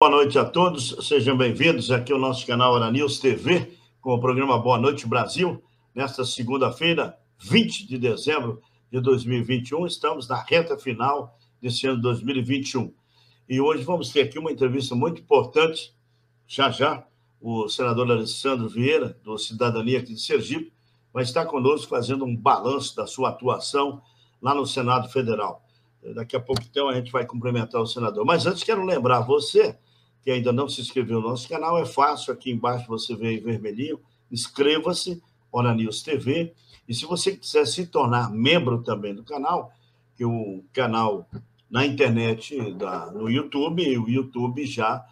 Boa noite a todos, sejam bem-vindos aqui ao nosso canal Oranews TV, com o programa Boa Noite Brasil. Nesta segunda-feira, 20 de dezembro de 2021, estamos na reta final desse ano de 2021. E hoje vamos ter aqui uma entrevista muito importante, já, o senador Alessandro Vieira, do Cidadania aqui de Sergipe, vai estar conosco fazendo um balanço da sua atuação lá no Senado Federal. Daqui a pouco, então, a gente vai cumprimentar o senador. Mas antes, quero lembrar você que ainda não se inscreveu no nosso canal, é fácil, aqui embaixo você vê em vermelhinho, inscreva-se, Oranews TV, e se você quiser se tornar membro também do canal, que o canal na internet, no YouTube, o YouTube já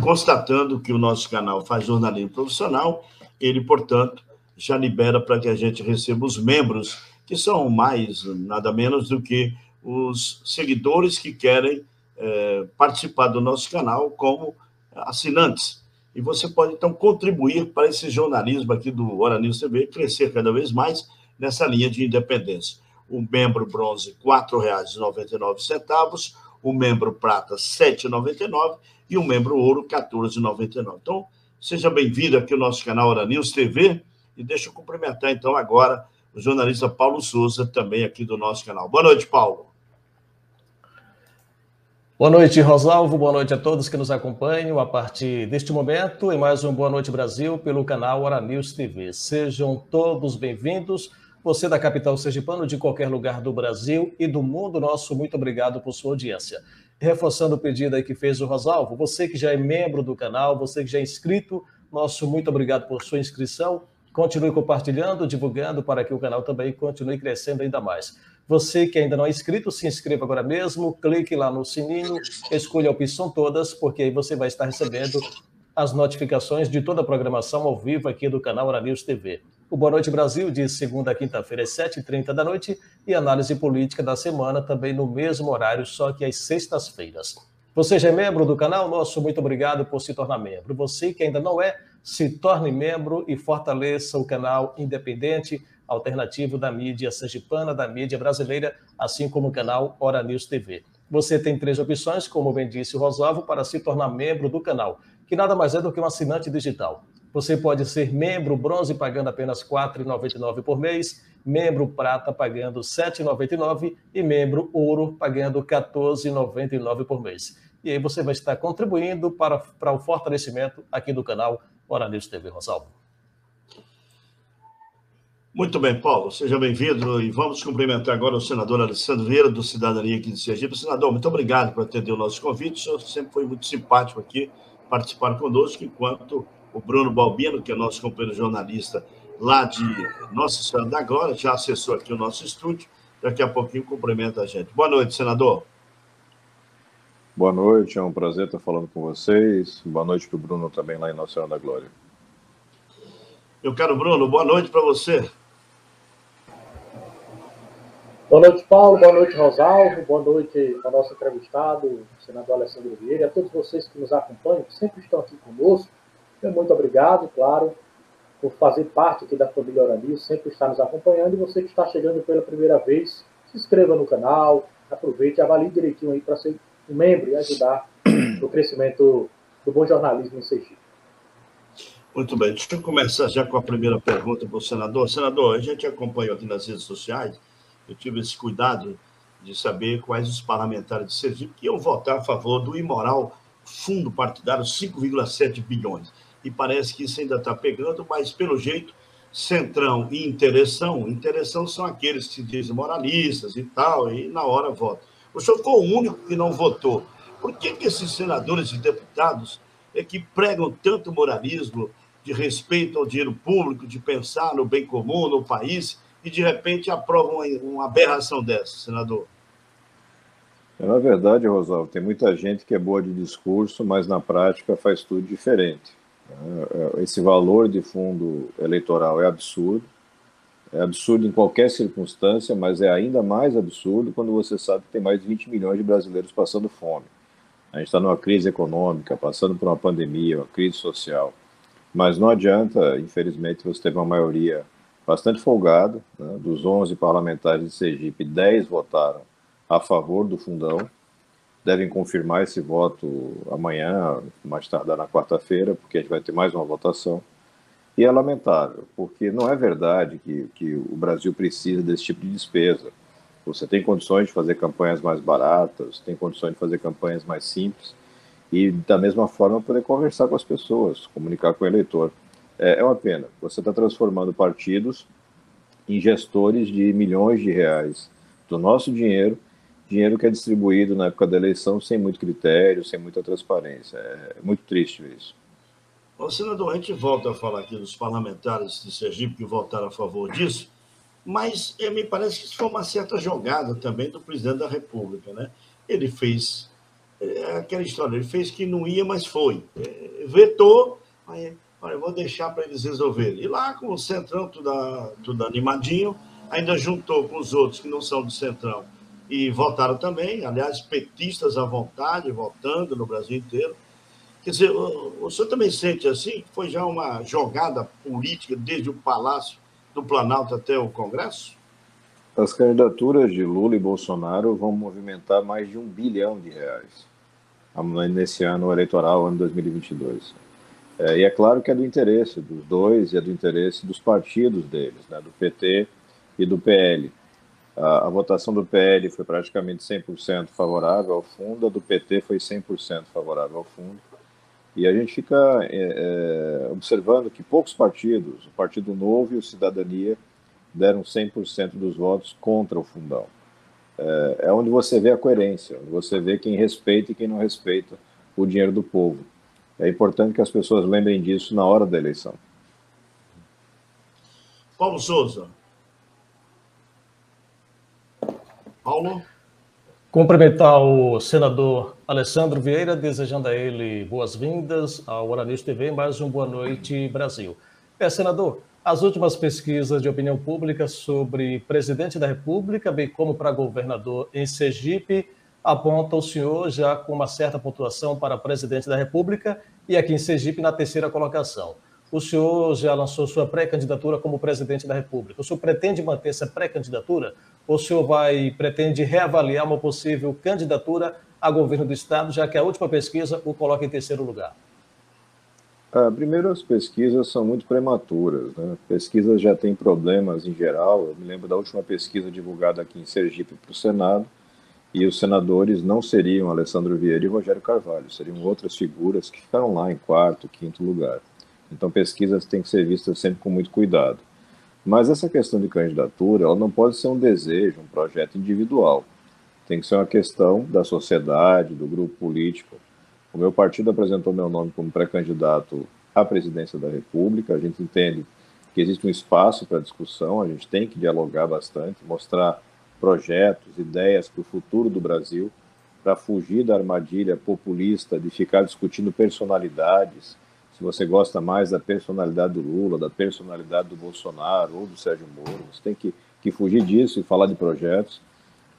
constatando que o nosso canal faz jornalismo profissional, ele, portanto, já libera para que a gente receba os membros, que são mais, nada menos do que os seguidores que querem participar do nosso canal como assinantes. E você pode, então, contribuir para esse jornalismo aqui do Oranews TV crescer cada vez mais nessa linha de independência. O membro bronze, R$ 4,99, o membro prata, R$ 7,99 e o membro ouro, R$ 14,99. Então, seja bem-vindo aqui ao nosso canal Oranews TV e deixa eu cumprimentar, então, agora o jornalista Paulo Souza, também aqui do nosso canal. Boa noite, Paulo. Boa noite, Rosalvo. Boa noite a todos que nos acompanham a partir deste momento em mais um Boa Noite Brasil pelo canal Oranews TV. Sejam todos bem-vindos. Você da capital sergipana, de qualquer lugar do Brasil e do mundo, nosso muito obrigado por sua audiência. Reforçando o pedido aí que fez o Rosalvo, você que já é membro do canal, você que já é inscrito, nosso muito obrigado por sua inscrição. Continue compartilhando, divulgando para que o canal também continue crescendo ainda mais. Você que ainda não é inscrito, se inscreva agora mesmo, clique lá no sininho, escolha a opção todas, porque aí você vai estar recebendo as notificações de toda a programação ao vivo aqui do canal Oranews TV. O Boa Noite Brasil, de segunda a quinta-feira, às 7h30 da noite, e análise política da semana também no mesmo horário, só que às sextas-feiras. Você já é membro do canal? Nosso muito obrigado por se tornar membro. Você que ainda não é, se torne membro e fortaleça o canal independente, alternativo da mídia sergipana, da mídia brasileira, assim como o canal Oranews TV. Você tem 3 opções, como bem disse o Rosalvo, para se tornar membro do canal, que nada mais é do que um assinante digital. Você pode ser membro bronze pagando apenas R$ 4,99 por mês, membro prata pagando R$ 7,99 e membro ouro pagando R$ 14,99 por mês. E aí você vai estar contribuindo para o fortalecimento aqui do canal Oranews TV, Rosalvo. Muito bem, Paulo, seja bem-vindo e vamos cumprimentar agora o senador Alessandro Vieira, do Cidadania aqui de Sergipe. Senador, muito obrigado por atender o nosso convite, o senhor sempre foi muito simpático aqui, participar conosco, enquanto o Bruno Balbino, que é nosso companheiro jornalista lá de Nossa Senhora da Glória, já acessou aqui o nosso estúdio, daqui a pouquinho cumprimenta a gente. Boa noite, senador. Boa noite, é um prazer estar falando com vocês. Boa noite para o Bruno também lá em Nossa Senhora da Glória. Meu caro Bruno, boa noite para você. Boa noite, Paulo. Boa noite, Rosalvo. Boa noite ao nosso entrevistado, o senador Alessandro Vieira, e a todos vocês que nos acompanham, que sempre estão aqui conosco. Muito obrigado, claro, por fazer parte aqui da família Oranews, sempre estar nos acompanhando. E você que está chegando pela primeira vez, se inscreva no canal, aproveite e avalie direitinho aí para ser um membro e ajudar no crescimento do bom jornalismo em Sergipe. Muito bem, deixa eu começar já com a primeira pergunta para o senador. Senador, a gente acompanhou aqui nas redes sociais, eu tive esse cuidado de saber quais os parlamentares de Sergipe que iam votar a favor do imoral fundo partidário 5,7 bilhões. E parece que isso ainda está pegando, mas, pelo jeito, Centrão e Interessão são aqueles que se dizem moralistas e tal, e na hora votam. O senhor foi o único que não votou. Por que esses senadores e deputados que pregam tanto moralismo, de respeito ao dinheiro público, de pensar no bem comum, no país, e, de repente, aprovam uma aberração dessa, senador? Na verdade, Rosalvo, tem muita gente que é boa de discurso, mas na prática faz tudo diferente. Esse valor de fundo eleitoral é absurdo em qualquer circunstância, mas é ainda mais absurdo quando você sabe que tem mais de 20 milhões de brasileiros passando fome. A gente está numa crise econômica, passando por uma pandemia, uma crise social, mas não adianta, infelizmente, você teve uma maioria bastante folgada, né? Dos 11 parlamentares de Sergipe, 10 votaram a favor do fundão, devem confirmar esse voto amanhã, mais tardar na quarta-feira, porque a gente vai ter mais uma votação. E é lamentável, porque não é verdade que o Brasil precisa desse tipo de despesa. Você tem condições de fazer campanhas mais baratas, tem condições de fazer campanhas mais simples e, da mesma forma, poder conversar com as pessoas, comunicar com o eleitor. É uma pena. Você está transformando partidos em gestores de milhões de reais do nosso dinheiro, dinheiro que é distribuído na época da eleição sem muito critério, sem muita transparência. É muito triste ver isso. Ô, senador, a gente volta a falar aqui dos parlamentares de Sergipe que votaram a favor disso, mas me parece que isso foi uma certa jogada também do presidente da República, né? Ele fez aquela história, ele fez que não ia, mas foi. Vetou, aí, olha, eu vou deixar para eles resolverem. E lá com o Centrão, tudo animadinho, ainda juntou com os outros que não são do Centrão e votaram também, aliás, petistas à vontade, votando no Brasil inteiro. Quer dizer, o senhor também sente assim, que foi já uma jogada política desde o Palácio do Planalto até o Congresso? As candidaturas de Lula e Bolsonaro vão movimentar mais de R$1 bilhão nesse ano eleitoral, ano 2022. E é claro que é do interesse dos dois e é do interesse dos partidos deles, né, do PT e do PL. A votação do PL foi praticamente 100% favorável ao fundo, a do PT foi 100% favorável ao fundo. E a gente fica observando que poucos partidos, o Partido Novo e o Cidadania, deram 100% dos votos contra o fundão. É onde você vê a coerência, onde você vê quem respeita e quem não respeita o dinheiro do povo. É importante que as pessoas lembrem disso na hora da eleição. Paulo Souza. Paulo? Cumprimentar o senador Alessandro Vieira, desejando a ele boas-vindas ao Hora News TV, mais um Boa Noite Brasil. Senador, as últimas pesquisas de opinião pública sobre presidente da República, bem como para governador em Sergipe, apontam o senhor já com uma certa pontuação para presidente da República e aqui em Sergipe na terceira colocação. O senhor já lançou sua pré-candidatura como presidente da República. O senhor pretende manter essa pré-candidatura? Ou o senhor pretende reavaliar uma possível candidatura a governo do Estado, já que a última pesquisa o coloca em terceiro lugar? Primeiro, as pesquisas são muito prematuras, né? Pesquisas já têm problemas em geral. Eu me lembro da última pesquisa divulgada aqui em Sergipe para o Senado, e os senadores não seriam Alessandro Vieira e Rogério Carvalho, seriam outras figuras que ficaram lá em quarto, quinto lugar. Então, pesquisas têm que ser vistas sempre com muito cuidado. Mas essa questão de candidatura, ela não pode ser um desejo, um projeto individual. Tem que ser uma questão da sociedade, do grupo político. O meu partido apresentou meu nome como pré-candidato à presidência da República. A gente entende que existe um espaço para discussão, a gente tem que dialogar bastante, mostrar projetos, ideias para o futuro do Brasil, para fugir da armadilha populista de ficar discutindo personalidades. Se você gosta mais da personalidade do Lula, da personalidade do Bolsonaro ou do Sérgio Moro, você tem que fugir disso e falar de projetos.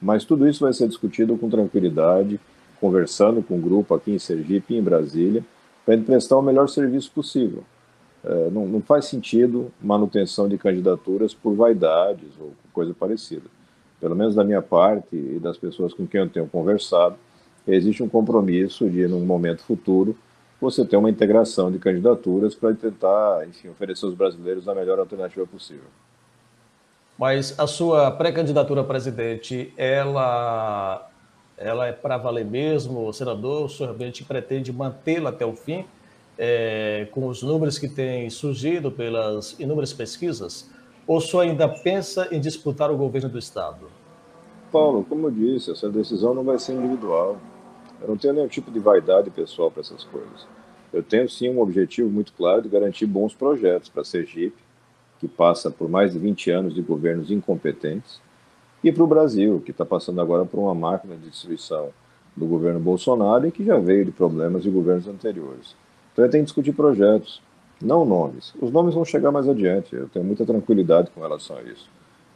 Mas tudo isso vai ser discutido com tranquilidade, conversando com o grupo aqui em Sergipe e em Brasília, para ele prestar o melhor serviço possível. Não faz sentido manutenção de candidaturas por vaidades ou coisa parecida. Pelo menos da minha parte e das pessoas com quem eu tenho conversado, existe um compromisso de, num momento futuro, você ter uma integração de candidaturas para tentar, enfim, oferecer aos brasileiros a melhor alternativa possível. Mas a sua pré-candidatura a presidente, ela é para valer mesmo, senador? O senhor realmente pretende mantê-la até o fim, com os números que têm surgido pelas inúmeras pesquisas? Ou o senhor ainda pensa em disputar o governo do Estado? Paulo, como eu disse, essa decisão não vai ser individual. Eu não tenho nenhum tipo de vaidade pessoal para essas coisas. Eu tenho, sim, um objetivo muito claro de garantir bons projetos para Sergipe, que passa por mais de 20 anos de governos incompetentes, e para o Brasil, que está passando agora por uma máquina de destruição do governo Bolsonaro e que já veio de problemas de governos anteriores. Então eu tenho que discutir projetos, não nomes. Os nomes vão chegar mais adiante, eu tenho muita tranquilidade com relação a isso.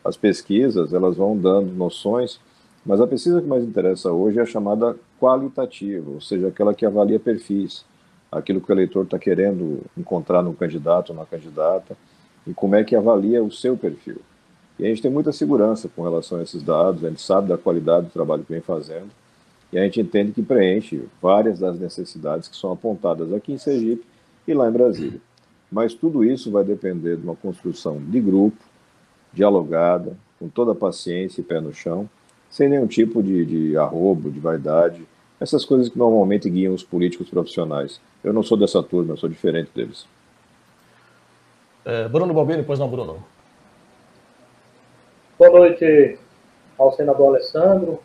As pesquisas, elas vão dando noções, mas a pesquisa que mais interessa hoje é a chamada qualitativa, ou seja, aquela que avalia perfis, aquilo que o eleitor está querendo encontrar no candidato ou na candidata, e como é que avalia o seu perfil. E a gente tem muita segurança com relação a esses dados, a gente sabe da qualidade do trabalho que vem fazendo, e a gente entende que preenche várias das necessidades que são apontadas aqui em Sergipe e lá em Brasília. Mas tudo isso vai depender de uma construção de grupo, dialogada, com toda a paciência e pé no chão, sem nenhum tipo de arrobo, de vaidade, essas coisas que normalmente guiam os políticos profissionais. Eu não sou dessa turma, eu sou diferente deles. Bruno Balbini, pois não, Bruno? Boa noite ao senador Alessandro.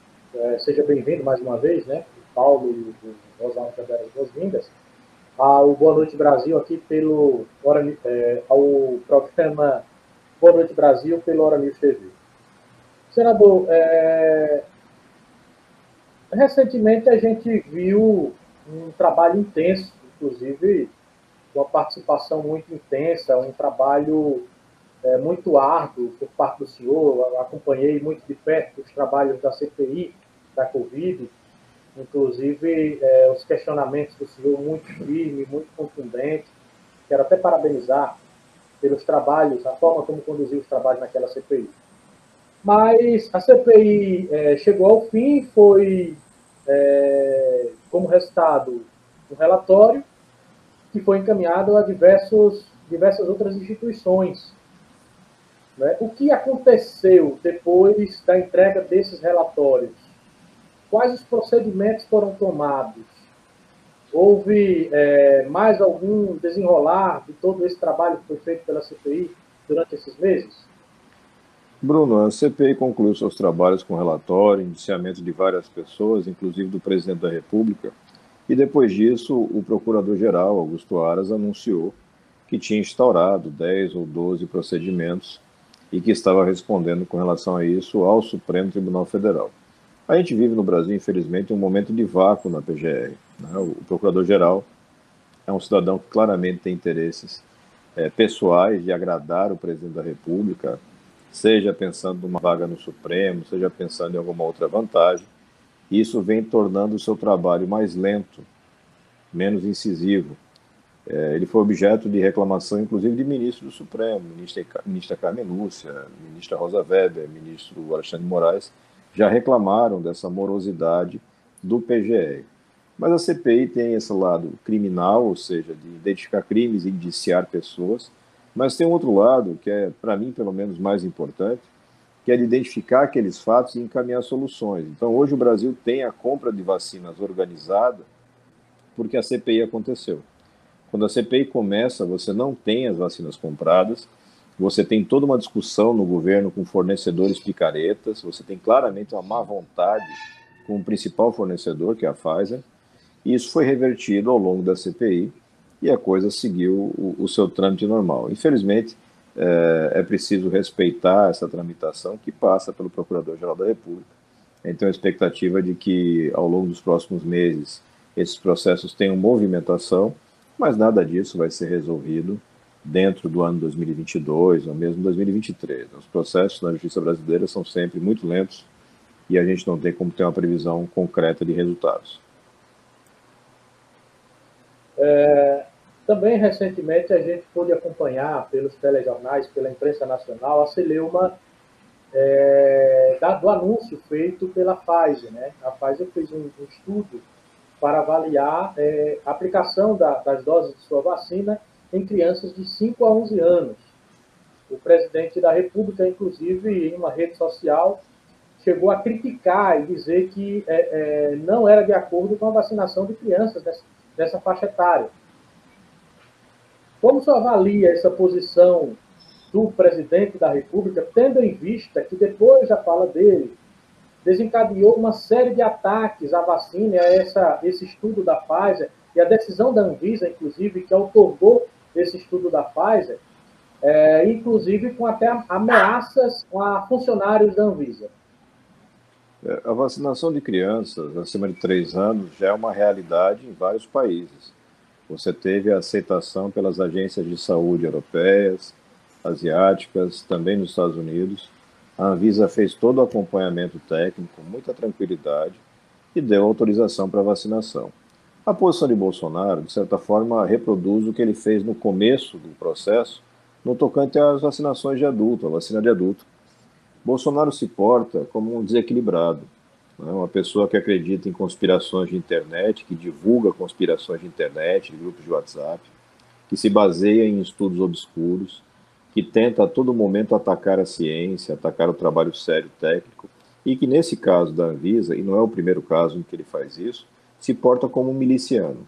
Seja bem-vindo mais uma vez, né? O Paulo e o Rosalvo também as boas-vindas. Ao Boa Noite Brasil aqui ao programa Boa Noite Brasil pelo Hora News TV. Senador, recentemente a gente viu um trabalho intenso, inclusive uma participação muito intensa, um trabalho muito árduo por parte do senhor. Eu acompanhei muito de perto os trabalhos da CPI, da Covid, inclusive os questionamentos do senhor muito firme, muito contundente. Quero até parabenizar pelos trabalhos, a forma como conduziu os trabalhos naquela CPI. Mas a CPI chegou ao fim, foi como resultado um relatório que foi encaminhado a diversas outras instituições. Né? O que aconteceu depois da entrega desses relatórios? Quais os procedimentos foram tomados? Houve mais algum desenrolar de todo esse trabalho que foi feito pela CPI durante esses meses? Bruno, a CPI concluiu seus trabalhos com relatório, indiciamento de várias pessoas, inclusive do presidente da República, e depois disso o procurador-geral, Augusto Aras, anunciou que tinha instaurado 10 ou 12 procedimentos e que estava respondendo com relação a isso ao Supremo Tribunal Federal. A gente vive no Brasil, infelizmente, um momento de vácuo na PGR. Né? O procurador-geral é um cidadão que claramente tem interesses pessoais de agradar o presidente da República, seja pensando numa vaga no Supremo, seja pensando em alguma outra vantagem. Isso vem tornando o seu trabalho mais lento, menos incisivo. Ele foi objeto de reclamação, inclusive, de ministro do Supremo, ministra Carmen Lúcia, ministra Rosa Weber, ministro Alexandre de Moraes, já reclamaram dessa morosidade do PGR. Mas a CPI tem esse lado criminal, ou seja, de identificar crimes e indiciar pessoas, mas tem um outro lado, que é, para mim, pelo menos, mais importante, que é de identificar aqueles fatos e encaminhar soluções. Então, hoje o Brasil tem a compra de vacinas organizada porque a CPI aconteceu. Quando a CPI começa, você não tem as vacinas compradas, você tem toda uma discussão no governo com fornecedores picaretas, você tem claramente uma má vontade com o principal fornecedor, que é a Pfizer, e isso foi revertido ao longo da CPI e a coisa seguiu o seu trâmite normal. Infelizmente, é preciso respeitar essa tramitação que passa pelo Procurador-Geral da República. Então, a expectativa é de que, ao longo dos próximos meses, esses processos tenham movimentação, mas nada disso vai ser resolvido dentro do ano 2022 ou mesmo 2023. Os processos na justiça brasileira são sempre muito lentos e a gente não tem como ter uma previsão concreta de resultados. Também, recentemente, a gente pôde acompanhar pelos telejornais, pela imprensa nacional, a celeuma do anúncio feito pela Pfizer. Né? A Pfizer fez um estudo para avaliar a aplicação das doses de sua vacina em crianças de 5 a 11 anos. O presidente da República, inclusive, em uma rede social, chegou a criticar e dizer que não era de acordo com a vacinação de crianças dessa faixa etária. Como o senhor avalia essa posição do presidente da República, tendo em vista que depois da fala dele, desencadeou uma série de ataques à vacina, a esse estudo da Pfizer, e a decisão da Anvisa, inclusive, que outorgou esse estudo da Pfizer, inclusive com até ameaças a funcionários da Anvisa? A vacinação de crianças acima de 3 anos já é uma realidade em vários países. Você teve a aceitação pelas agências de saúde europeias, asiáticas, também nos Estados Unidos. A Anvisa fez todo o acompanhamento técnico com muita tranquilidade e deu autorização para vacinação. A posição de Bolsonaro, de certa forma, reproduz o que ele fez no começo do processo, no tocante às vacinações de adulto, a vacina de adulto. Bolsonaro se porta como um desequilibrado. né? Uma pessoa que acredita em conspirações de internet, que divulga conspirações de internet, de grupos de WhatsApp, que se baseia em estudos obscuros, que tenta a todo momento atacar a ciência, atacar o trabalho sério técnico, e que nesse caso da Anvisa, e não é o primeiro caso em que ele faz isso, se porta como um miliciano.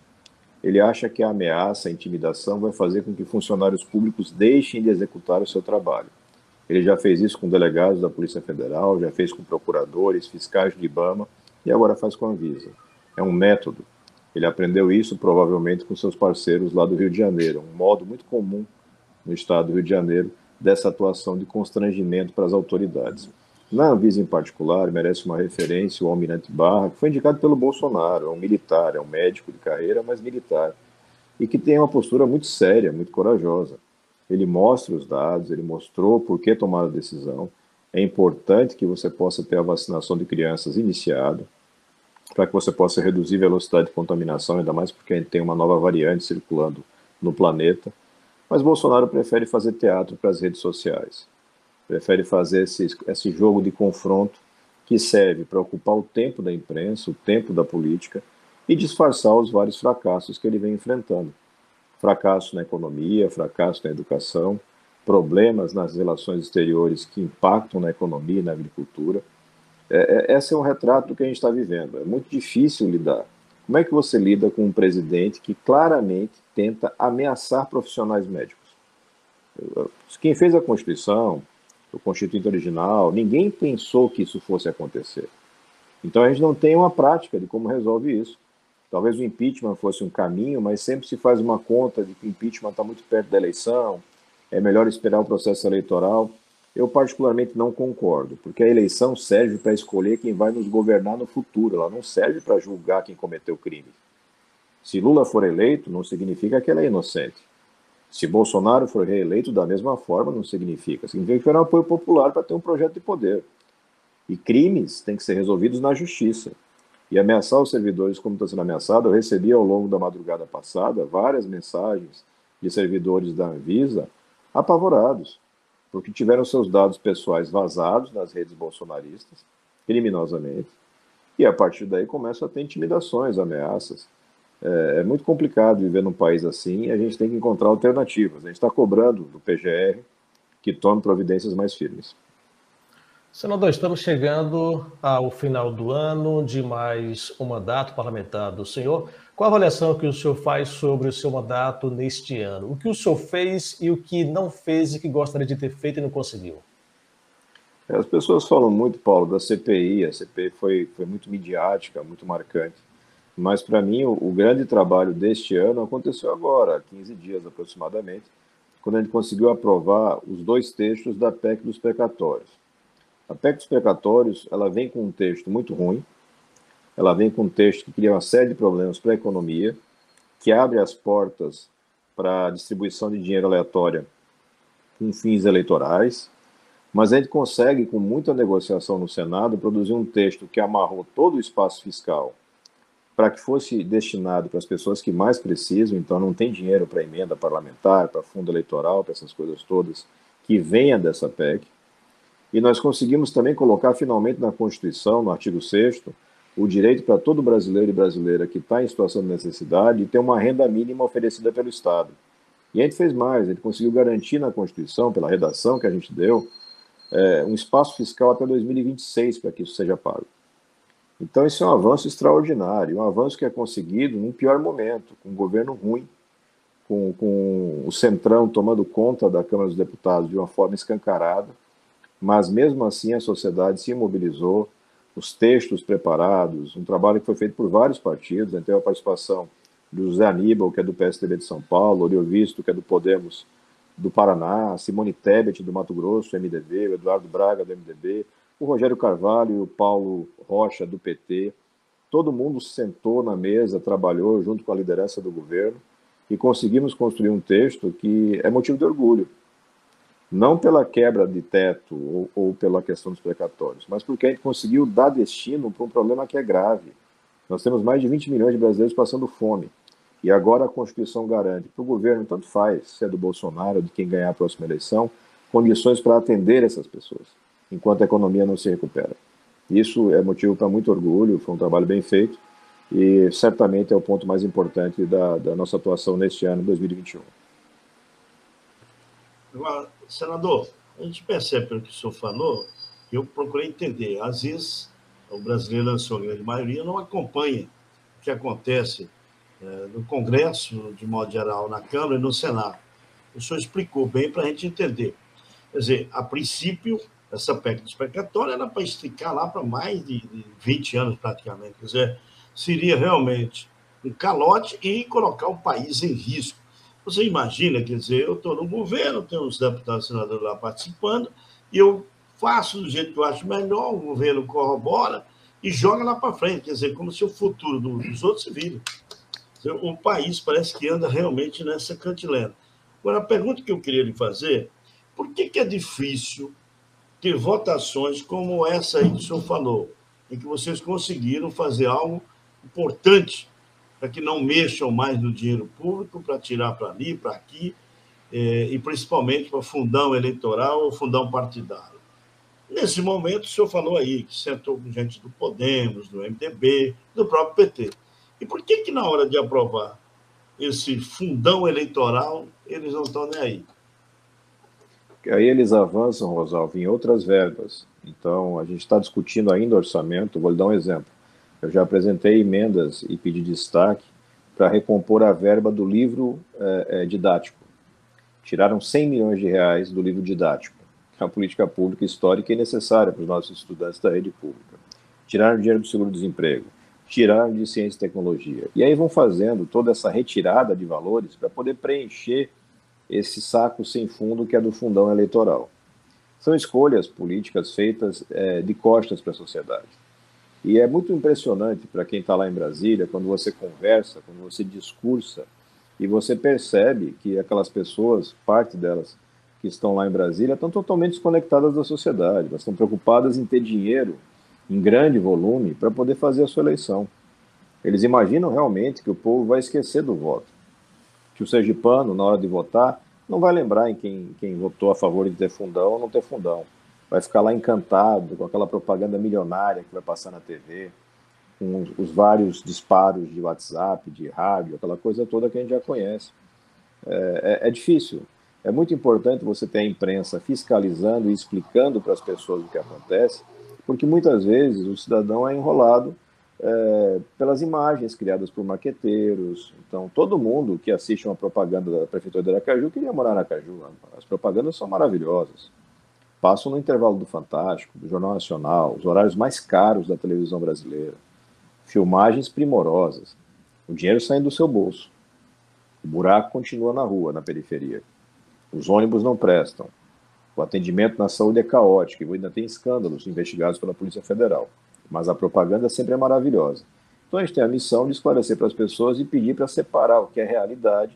Ele acha que a ameaça, a intimidação vai fazer com que funcionários públicos deixem de executar o seu trabalho. Ele já fez isso com delegados da Polícia Federal, já fez com procuradores, fiscais do IBAMA e agora faz com a Anvisa. É um método. Ele aprendeu isso provavelmente com seus parceiros lá do Rio de Janeiro, um modo muito comum no estado do Rio de Janeiro dessa atuação de constrangimento para as autoridades. Na Anvisa, em particular, merece uma referência o Almirante Barra, que foi indicado pelo Bolsonaro, é um militar, é um médico de carreira, mas militar, e que tem uma postura muito séria, muito corajosa. Ele mostra os dados, ele mostrou por que tomar a decisão. É importante que você possa ter a vacinação de crianças iniciada, para que você possa reduzir a velocidade de contaminação, ainda mais porque a gente tem uma nova variante circulando no planeta. Mas Bolsonaro prefere fazer teatro para as redes sociais. Prefere fazer esse jogo de confronto que serve para ocupar o tempo da imprensa, o tempo da política e disfarçar os vários fracassos que ele vem enfrentando. Fracasso na economia, fracasso na educação, problemas nas relações exteriores que impactam na economia e na agricultura. Esse é um retrato do que a gente está vivendo. É muito difícil lidar. Como é que você lida com um presidente que claramente tenta ameaçar profissionais médicos? Quem fez a Constituição, o Constituinte original, ninguém pensou que isso fosse acontecer. Então a gente não tem uma prática de como resolve isso. Talvez o impeachment fosse um caminho, mas sempre se faz uma conta de que o impeachment está muito perto da eleição, é melhor esperar o processo eleitoral. Eu particularmente não concordo, porque a eleição serve para escolher quem vai nos governar no futuro, ela não serve para julgar quem cometeu crime. Se Lula for eleito, não significa que ele é inocente. Se Bolsonaro for reeleito, da mesma forma, não significa. Significa que foi um apoio popular para ter um projeto de poder. E crimes têm que ser resolvidos na justiça. E ameaçar os servidores como está sendo ameaçado, eu recebi ao longo da madrugada passada várias mensagens de servidores da Anvisa apavorados, porque tiveram seus dados pessoais vazados nas redes bolsonaristas, criminosamente, e a partir daí começam a ter intimidações, ameaças. É muito complicado viver num país assim e a gente tem que encontrar alternativas. A gente está cobrando do PGR que tome providências mais firmes. Senador, estamos chegando ao final do ano de mais um mandato parlamentar do senhor. Qual a avaliação que o senhor faz sobre o seu mandato neste ano? O que o senhor fez e o que não fez e que gostaria de ter feito e não conseguiu? As pessoas falam muito, Paulo, da CPI. A CPI foi muito midiática, muito marcante. Mas, para mim, o grande trabalho deste ano aconteceu agora, há 15 dias aproximadamente, quando a gente conseguiu aprovar os 2 textos da PEC dos precatórios. A PEC dos precatórios, ela vem com um texto muito ruim, ela vem com um texto que cria uma série de problemas para a economia, que abre as portas para a distribuição de dinheiro aleatória com fins eleitorais, mas a gente consegue, com muita negociação no Senado, produzir um texto que amarrou todo o espaço fiscal para que fosse destinado para as pessoas que mais precisam, então não tem dinheiro para emenda parlamentar, para fundo eleitoral, para essas coisas todas que venha dessa PEC. E nós conseguimos também colocar finalmente na Constituição, no artigo 6º, o direito para todo brasileiro e brasileira que está em situação de necessidade de ter uma renda mínima oferecida pelo Estado. E a gente fez mais, a gente conseguiu garantir na Constituição, pela redação que a gente deu, um espaço fiscal até 2026 para que isso seja pago. Então, isso é um avanço extraordinário, um avanço que é conseguido num pior momento, com um governo ruim, com o Centrão tomando conta da Câmara dos Deputados de uma forma escancarada, mas mesmo assim a sociedade se mobilizou, os textos preparados, um trabalho que foi feito por vários partidos, teve a participação do José Aníbal, que é do PSDB de São Paulo, Oriovisto, que é do Podemos do Paraná, Simone Tebet, do Mato Grosso, MDB, o Eduardo Braga, do MDB, o Rogério Carvalho e o Paulo Rocha, do PT. Todo mundo sentou na mesa, trabalhou junto com a liderança do governo e conseguimos construir um texto que é motivo de orgulho. Não pela quebra de teto ou pela questão dos precatórios, mas porque a gente conseguiu dar destino para um problema que é grave. Nós temos mais de 20 milhões de brasileiros passando fome. E agora a Constituição garante para o governo, tanto faz, se é do Bolsonaro ou de quem ganhar a próxima eleição, condições para atender essas pessoas, enquanto a economia não se recupera. Isso é motivo para muito orgulho, foi um trabalho bem feito e certamente é o ponto mais importante da nossa atuação neste ano, 2021. Agora, senador, a gente percebe pelo que o senhor falou, eu procurei entender. Às vezes, o brasileiro, na sua grande maioria, não acompanha o que acontece no Congresso, de modo geral, na Câmara e no Senado. O senhor explicou bem para a gente entender. Quer dizer, a princípio, essa PEC dos precatórios era para esticar lá para mais de 20 anos, praticamente. Quer dizer, seria realmente um calote e colocar o país em risco. Você imagina, quer dizer, eu estou no governo, tenho uns deputados e senadores lá participando, e eu faço do jeito que eu acho melhor, o governo corrobora e joga lá para frente, quer dizer, como se o futuro dos outros se vire. O país parece que anda realmente nessa cantilena. Agora, a pergunta que eu queria lhe fazer, por que é difícil ter votações como essa aí que o senhor falou, em que vocês conseguiram fazer algo importante para que não mexam mais no dinheiro público, para tirar para ali, para aqui, e principalmente para fundão eleitoral ou fundão partidário. Nesse momento, o senhor falou aí que sentou com gente do Podemos, do MDB, do próprio PT. E por que na hora de aprovar esse fundão eleitoral, eles não estão nem aí? Aí eles avançam, Rosalvo, em outras verbas. Então, a gente está discutindo ainda orçamento, vou lhe dar um exemplo. Eu já apresentei emendas e pedi destaque para recompor a verba do livro didático. Tiraram 100 milhões de reais do livro didático, que é uma política pública histórica e necessária para os nossos estudantes da rede pública. Tiraram dinheiro do seguro-desemprego, tiraram de ciência e tecnologia. E aí vão fazendo toda essa retirada de valores para poder preencher esse saco sem fundo que é do fundão eleitoral. São escolhas políticas feitas de costas para a sociedade. E é muito impressionante para quem está lá em Brasília, quando você conversa, quando você discursa, e você percebe que aquelas pessoas, parte delas que estão lá em Brasília, estão totalmente desconectadas da sociedade. Elas estão preocupadas em ter dinheiro em grande volume para poder fazer a sua eleição. Eles imaginam realmente que o povo vai esquecer do voto. Que o sergipano, na hora de votar, não vai lembrar em quem votou a favor de ter fundão ou não ter fundão. Vai ficar lá encantado com aquela propaganda milionária que vai passar na TV, com os vários disparos de WhatsApp, de rádio, aquela coisa toda que a gente já conhece. É difícil. É muito importante você ter a imprensa fiscalizando e explicando para as pessoas o que acontece, porque muitas vezes o cidadão é enrolado pelas imagens criadas por marqueteiros. Então, todo mundo que assiste uma propaganda da Prefeitura de Aracaju queria morar na Aracaju. As propagandas são maravilhosas. Passam no intervalo do Fantástico, do Jornal Nacional, os horários mais caros da televisão brasileira. Filmagens primorosas. O dinheiro saindo do seu bolso. O buraco continua na rua, na periferia. Os ônibus não prestam. O atendimento na saúde é caótico e ainda tem escândalos investigados pela Polícia Federal. Mas a propaganda sempre é maravilhosa. Então a gente tem a missão de esclarecer para as pessoas e pedir para separar o que é realidade,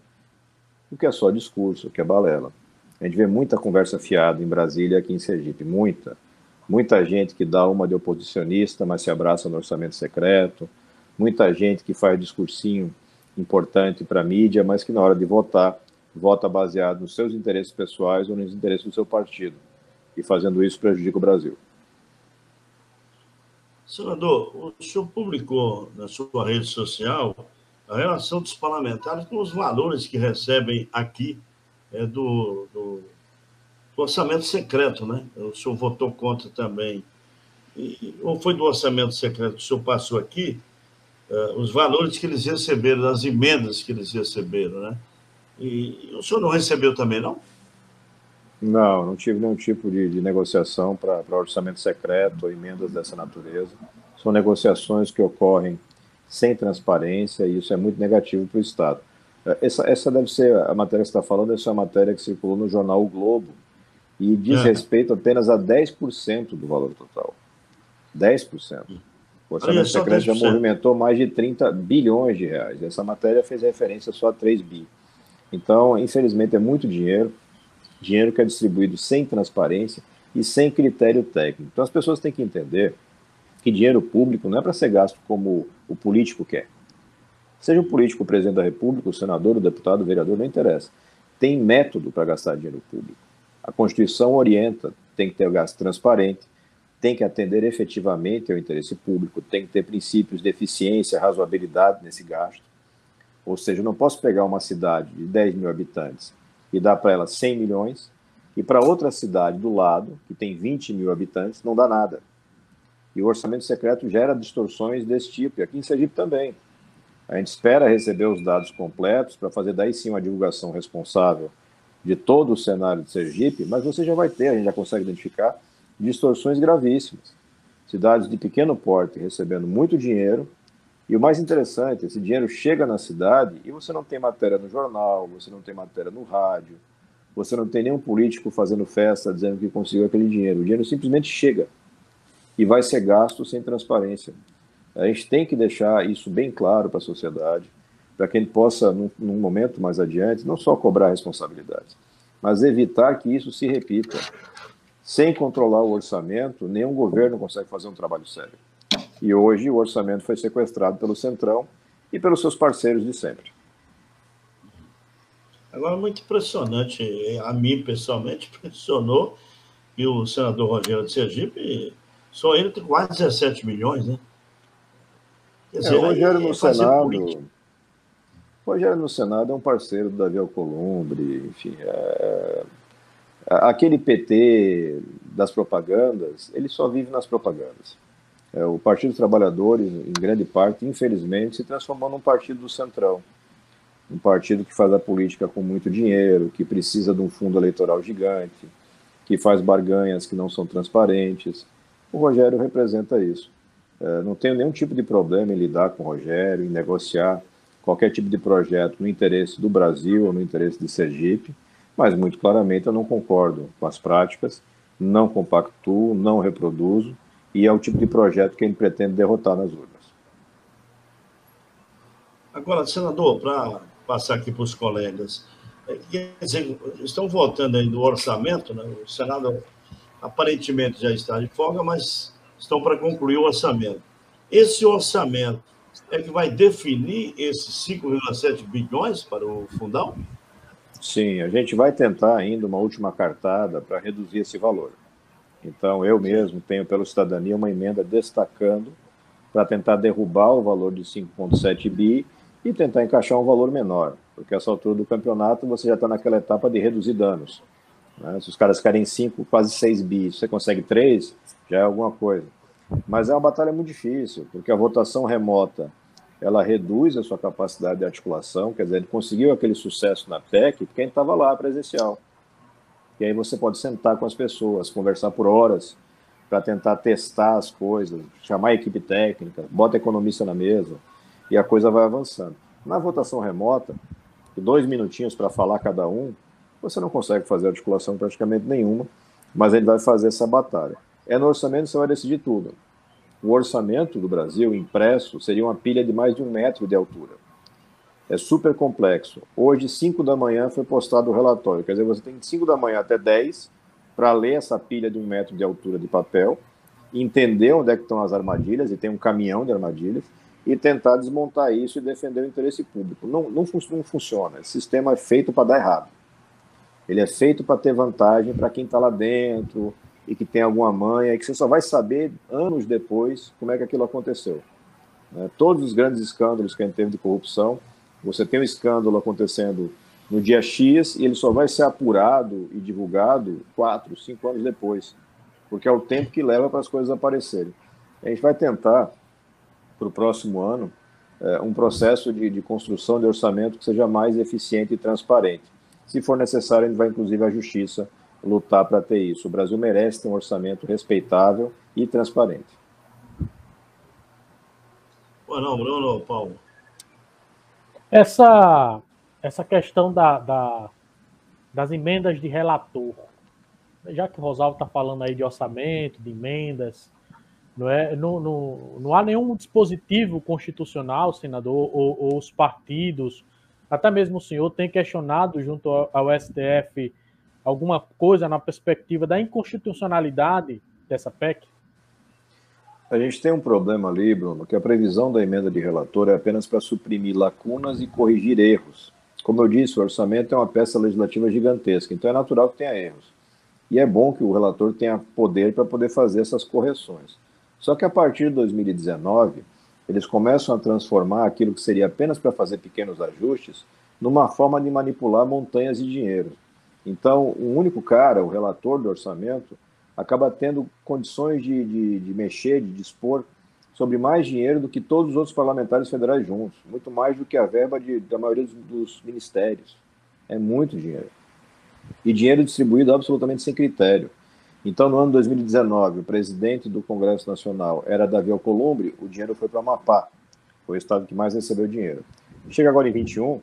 o que é só discurso, o que é balela. A gente vê muita conversa fiada em Brasília e aqui em Sergipe, muita gente que dá uma de oposicionista, mas se abraça no orçamento secreto, muita gente que faz discursinho importante para a mídia, mas que na hora de votar, vota baseado nos seus interesses pessoais ou nos interesses do seu partido, e fazendo isso prejudica o Brasil. Senador, o senhor publicou na sua rede social a relação dos parlamentares com os valores que recebem aqui do orçamento secreto, né? O senhor votou contra também. Ou foi do orçamento secreto que o senhor passou aqui, os valores que eles receberam, as emendas que eles receberam, né? E o senhor não recebeu também, não? Não tive nenhum tipo de negociação para orçamento secreto ou emendas dessa natureza. São negociações que ocorrem sem transparência e isso é muito negativo para o Estado. Essa deve ser a matéria que você está falando, essa é a matéria que circulou no jornal O Globo e diz respeito apenas a 10% do valor total. 10%. O orçamento secreto já movimentou mais de 30 bilhões de reais. Essa matéria fez referência só a 3 bi. Então, infelizmente, é muito dinheiro que é distribuído sem transparência e sem critério técnico. Então, as pessoas têm que entender que dinheiro público não é para ser gasto como o político quer. Seja o político o presidente da República, o senador, o deputado, o vereador, não interessa. Tem método para gastar dinheiro público. A Constituição orienta, tem que ter o gasto transparente, tem que atender efetivamente ao interesse público, tem que ter princípios de eficiência, razoabilidade nesse gasto. Ou seja, eu não posso pegar uma cidade de 10 mil habitantes e dar para ela 100 milhões, e para outra cidade do lado, que tem 20 mil habitantes, não dá nada. E o orçamento secreto gera distorções desse tipo, e aqui em Sergipe também. A gente espera receber os dados completos para fazer daí sim uma divulgação responsável de todo o cenário de Sergipe, mas você já vai ter, a gente já consegue identificar, distorções gravíssimas. Cidades de pequeno porte recebendo muito dinheiro, e o mais interessante, esse dinheiro chega na cidade e você não tem matéria no jornal, você não tem matéria no rádio, você não tem nenhum político fazendo festa dizendo que conseguiu aquele dinheiro. O dinheiro simplesmente chega e vai ser gasto sem transparência. A gente tem que deixar isso bem claro para a sociedade, para que a gente possa, num momento mais adiante, não só cobrar responsabilidades, mas evitar que isso se repita. Sem controlar o orçamento, nenhum governo consegue fazer um trabalho sério. E hoje o orçamento foi sequestrado pelo Centrão e pelos seus parceiros de sempre. Agora, muito impressionante, a mim pessoalmente impressionou, e o senador Rogério de Sergipe, só ele tem quase 17 milhões, né? Quer dizer, o Rogério no Senado... política. Rogério no Senado é um parceiro do Davi Alcolumbre, enfim, aquele PT das propagandas, ele só vive nas propagandas. O Partido dos Trabalhadores, em grande parte, infelizmente, se transformou num partido do Centrão, um partido que faz a política com muito dinheiro, que precisa de um fundo eleitoral gigante, que faz barganhas que não são transparentes. O Rogério representa isso. Não tenho nenhum tipo de problema em lidar com o Rogério, em negociar qualquer tipo de projeto no interesse do Brasil ou no interesse de Sergipe, mas muito claramente eu não concordo com as práticas, não compactuo, não reproduzo, e é o tipo de projeto que ele pretende derrotar nas urnas. Agora, senador, para passar aqui para os colegas, quer dizer, estão votando aí no orçamento, né? O Senado aparentemente já está de folga, mas estão para concluir o orçamento. Esse orçamento é que vai definir esses 5,7 bilhões para o fundão? Sim, a gente vai tentar ainda uma última cartada para reduzir esse valor. Então, eu mesmo tenho pelo Cidadania uma emenda destacando para tentar derrubar o valor de 5,7 bi e tentar encaixar um valor menor, porque a essa altura do campeonato você já está naquela etapa de reduzir danos. Né? Se os caras querem 5, quase 6 bi, se você consegue 3, já é alguma coisa. Mas é uma batalha muito difícil, porque a votação remota ela reduz a sua capacidade de articulação, quer dizer, ele conseguiu aquele sucesso na PEC porque a gente estava lá, presencial. E aí você pode sentar com as pessoas, conversar por horas, para tentar testar as coisas, chamar a equipe técnica, bota economista na mesa, e a coisa vai avançando. Na votação remota, 2 minutinhos para falar cada um, você não consegue fazer articulação praticamente nenhuma, mas ele vai fazer essa batalha. No orçamento que você vai decidir tudo. O orçamento do Brasil, impresso, seria uma pilha de mais de 1 metro de altura. É super complexo. Hoje, 5 da manhã, foi postado o relatório. Quer dizer, você tem de 5 da manhã até 10 para ler essa pilha de 1 metro de altura de papel, entender onde é que estão as armadilhas, e tem um caminhão de armadilhas, e tentar desmontar isso e defender o interesse público. Não funciona. Esse sistema é feito para dar errado. Ele é feito para ter vantagem para quem está lá dentro e que tem alguma manha, e que você só vai saber anos depois como é que aquilo aconteceu. Todos os grandes escândalos que a gente teve de corrupção, você tem um escândalo acontecendo no dia X e ele só vai ser apurado e divulgado 4, 5 anos depois, porque é o tempo que leva para as coisas aparecerem. A gente vai tentar, para o próximo ano, um processo de construção de orçamento que seja mais eficiente e transparente. Se for necessário, a gente vai, inclusive, à Justiça lutar para ter isso. O Brasil merece ter um orçamento respeitável e transparente. Não, Bruno, Paulo. Essa questão das emendas de relator, já que o Rosalvo está falando aí de orçamento, de emendas, não há nenhum dispositivo constitucional, senador, ou os partidos, até mesmo o senhor tem questionado junto ao STF alguma coisa na perspectiva da inconstitucionalidade dessa PEC? A gente tem um problema ali, Bruno, que a previsão da emenda de relator é apenas para suprimir lacunas e corrigir erros. Como eu disse, o orçamento é uma peça legislativa gigantesca, então é natural que tenha erros. e é bom que o relator tenha poder para poder fazer essas correções. Só que a partir de 2019, eles começam a transformar aquilo que seria apenas para fazer pequenos ajustes numa forma de manipular montanhas de dinheiro. Então, um único cara, o relator do orçamento, acaba tendo condições de mexer, de dispor sobre mais dinheiro do que todos os outros parlamentares federais juntos, muito mais do que a verba da maioria dos ministérios. É muito dinheiro. E dinheiro distribuído absolutamente sem critério. Então, no ano 2019, o presidente do Congresso Nacional era Davi Alcolumbre, o dinheiro foi para o Amapá, foi o estado que mais recebeu dinheiro. Chega agora em 21,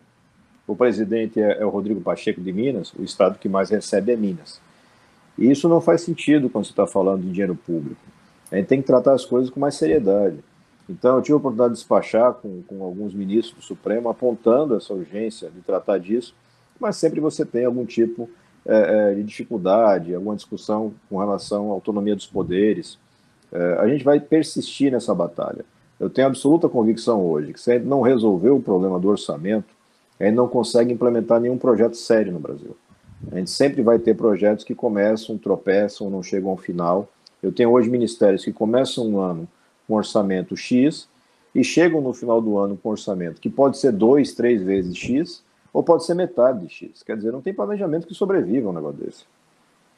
o presidente é o Rodrigo Pacheco de Minas, o estado que mais recebe é Minas. E isso não faz sentido quando você está falando de dinheiro público. A gente tem que tratar as coisas com mais seriedade. Então, eu tive a oportunidade de despachar com alguns ministros do Supremo, apontando essa urgência de tratar disso, mas sempre você tem algum tipo de dificuldade, alguma discussão com relação à autonomia dos poderes. A gente vai persistir nessa batalha. Eu tenho absoluta convicção hoje que se a gente não resolver o problema do orçamento, a gente não consegue implementar nenhum projeto sério no Brasil. A gente sempre vai ter projetos que começam, tropeçam, não chegam ao final. Eu tenho hoje ministérios que começam um ano com orçamento X e chegam no final do ano com orçamento que pode ser 2, 3 vezes X ou pode ser metade de X. Quer dizer, não tem planejamento que sobreviva um negócio desse.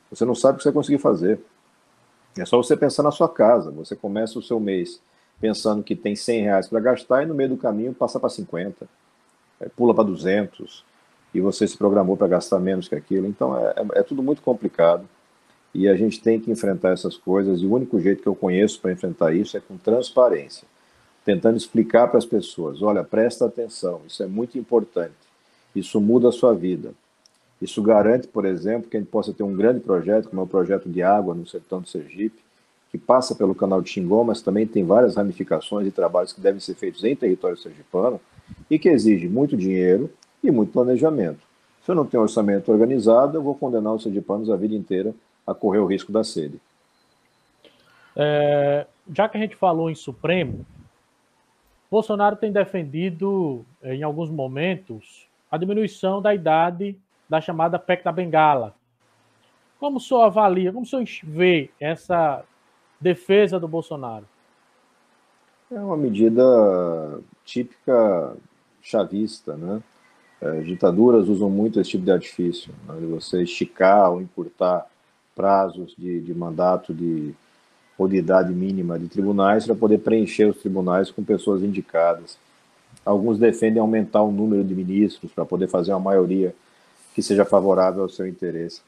Você não sabe o que você vai conseguir fazer. É só você pensar na sua casa. Você começa o seu mês pensando que tem R$100 para gastar e no meio do caminho passa para 50, pula para 200 e você se programou para gastar menos que aquilo. Então é tudo muito complicado e a gente tem que enfrentar essas coisas e o único jeito que eu conheço para enfrentar isso é com transparência, tentando explicar para as pessoas, olha, presta atenção, isso é muito importante, isso muda a sua vida. Isso garante, por exemplo, que a gente possa ter um grande projeto, como é o projeto de água no sertão do Sergipe, que passa pelo canal de Xingó, mas também tem várias ramificações e trabalhos que devem ser feitos em território sergipano e que exige muito dinheiro e muito planejamento. Se eu não tenho orçamento organizado, eu vou condenar os sergipanos a vida inteira a correr o risco da sede. Já que a gente falou em Supremo, Bolsonaro tem defendido, em alguns momentos, a diminuição da idade da chamada PEC da Bengala. Como o senhor avalia, como o senhor vê essa defesa do Bolsonaro? É uma medida típica chavista, né? Ditaduras usam muito esse tipo de artifício, né? De você esticar ou encurtar prazos de mandato ou de idade mínima de tribunais para poder preencher os tribunais com pessoas indicadas. Alguns defendem aumentar o número de ministros para poder fazer uma maioria que seja favorável ao seu interesse.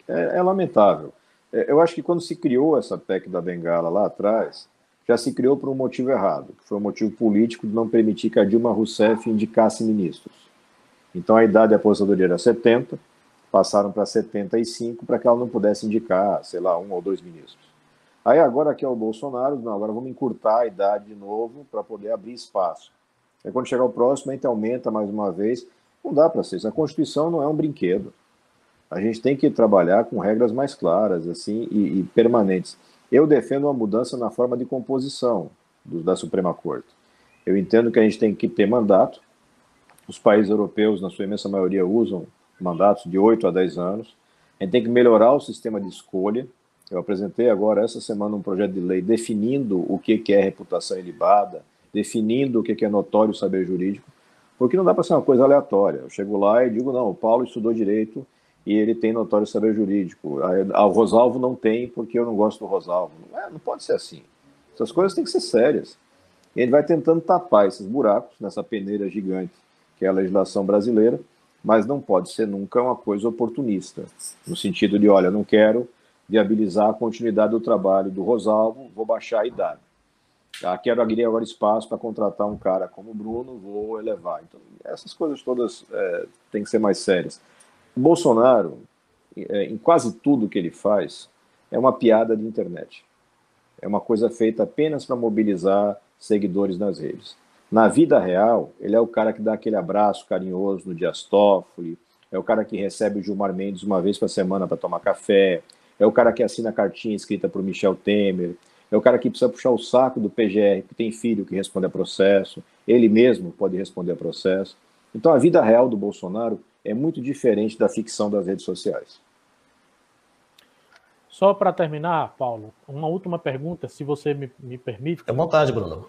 É lamentável. Eu acho que quando se criou essa PEC da Bengala lá atrás, já se criou por um motivo errado, que foi um motivo político de não permitir que a Dilma Rousseff indicasse ministros. Então a idade de aposentadoria era 70, passaram para 75 para que ela não pudesse indicar, sei lá, 1 ou 2 ministros. Aí agora que é o Bolsonaro, não, agora vamos encurtar a idade de novo para poder abrir espaço. Aí quando chegar o próximo, a gente aumenta mais uma vez. Não dá para ser isso. A Constituição não é um brinquedo. A gente tem que trabalhar com regras mais claras assim e permanentes. Eu defendo uma mudança na forma de composição da Suprema Corte. Eu entendo que a gente tem que ter mandato. Os países europeus, na sua imensa maioria, usam mandatos de 8 a 10 anos. A gente tem que melhorar o sistema de escolha. Eu apresentei agora, essa semana, um projeto de lei definindo o que é reputação ilibada, definindo o que é notório saber jurídico, porque não dá para ser uma coisa aleatória. Eu chego lá e digo, não, o Paulo estudou direito e ele tem notório saber jurídico. O Rosalvo não tem porque eu não gosto do Rosalvo. Não pode ser assim. Essas coisas têm que ser sérias. E a gente vai tentando tapar esses buracos nessa peneira gigante que é a legislação brasileira, mas não pode ser nunca uma coisa oportunista, no sentido de, olha, não quero viabilizar a continuidade do trabalho do Rosalvo, vou baixar a idade. Quero abrir agora espaço para contratar um cara como o Bruno, vou elevar. Então, essas coisas todas têm que ser mais sérias. O Bolsonaro, em quase tudo que ele faz, é uma piada de internet. É uma coisa feita apenas para mobilizar seguidores nas redes. Na vida real, ele é o cara que dá aquele abraço carinhoso no Dias Toffoli, é o cara que recebe o Gilmar Mendes uma vez por semana para tomar café, é o cara que assina a cartinha escrita por Michel Temer, é o cara que precisa puxar o saco do PGR, que tem filho que responde a processo, ele mesmo pode responder a processo. Então a vida real do Bolsonaro é muito diferente da ficção das redes sociais. Só para terminar, Paulo, uma última pergunta, se você me permite. Fique à vontade, Bruno.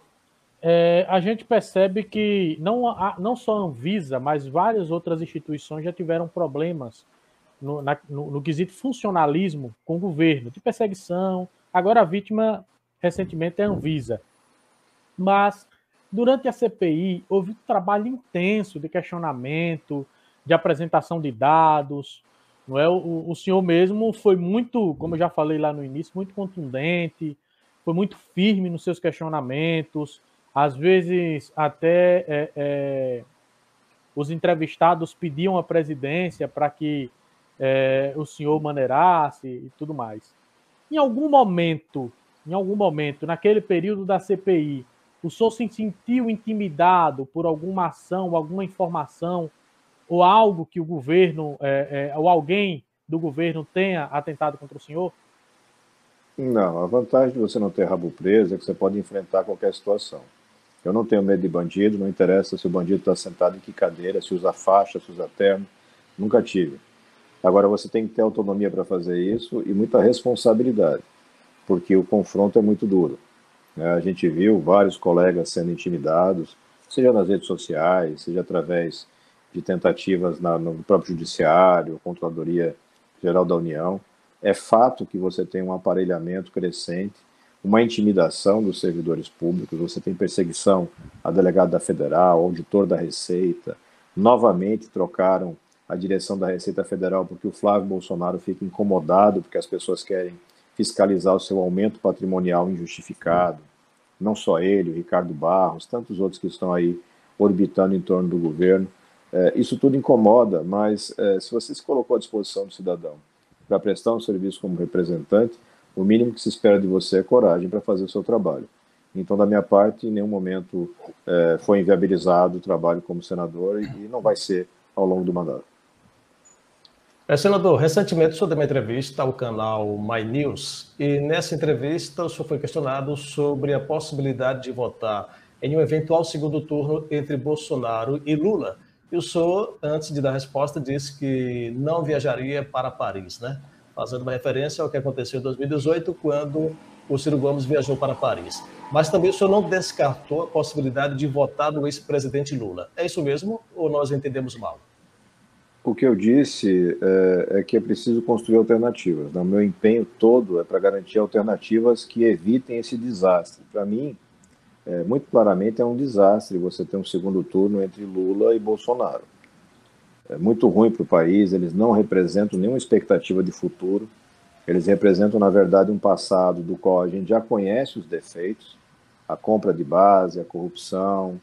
A gente percebe que não só a Anvisa, mas várias outras instituições já tiveram problemas no quesito funcionalismo com o governo, de perseguição. Agora a vítima, recentemente, é a Anvisa. Mas, durante a CPI, houve um trabalho intenso de questionamento, de apresentação de dados. Não é? O senhor mesmo foi muito, como eu já falei lá no início, muito contundente, foi muito firme nos seus questionamentos. Às vezes, até os entrevistados pediam à presidência para que o senhor maneirasse e tudo mais. Em algum momento, naquele período da CPI, o senhor se sentiu intimidado por alguma ação, alguma informação, ou algo que o governo, ou alguém do governo tenha atentado contra o senhor? Não, a vantagem de você não ter rabo preso é que você pode enfrentar qualquer situação. Eu não tenho medo de bandido, não interessa se o bandido está sentado em que cadeira, se usa faixa, se usa terno, nunca tive. Agora, você tem que ter autonomia para fazer isso e muita responsabilidade, porque o confronto é muito duro. A gente viu vários colegas sendo intimidados, seja nas redes sociais, seja através de tentativas no próprio Judiciário, Controladoria Geral da União. É fato que você tem um aparelhamento crescente, uma intimidação dos servidores públicos, você tem perseguição a delegado da Federal, auditor da Receita. Novamente trocaram a direção da Receita Federal porque o Flávio Bolsonaro fica incomodado porque as pessoas querem fiscalizar o seu aumento patrimonial injustificado. Não só ele, o Ricardo Barros, tantos outros que estão aí orbitando em torno do governo. Isso tudo incomoda, mas se você se colocou à disposição do cidadão para prestar um serviço como representante, o mínimo que se espera de você é coragem para fazer o seu trabalho. Então, da minha parte, em nenhum momento foi inviabilizado o trabalho como senador e não vai ser ao longo do mandato. Senador, recentemente o senhor deu uma entrevista ao canal My News e nessa entrevista o senhor foi questionado sobre a possibilidade de votar em um eventual segundo turno entre Bolsonaro e Lula. E o senhor, antes de dar a resposta, disse que não viajaria para Paris, né? Fazendo uma referência ao que aconteceu em 2018, quando o Ciro Gomes viajou para Paris. Mas também o senhor não descartou a possibilidade de votar no ex-presidente Lula. É isso mesmo ou nós entendemos mal? O que eu disse é que é preciso construir alternativas. O meu empenho todo é para garantir alternativas que evitem esse desastre. Para mim, muito claramente é um desastre você ter um segundo turno entre Lula e Bolsonaro. É muito ruim para o país, eles não representam nenhuma expectativa de futuro, eles representam, na verdade, um passado do qual a gente já conhece os defeitos, a compra de base, a corrupção,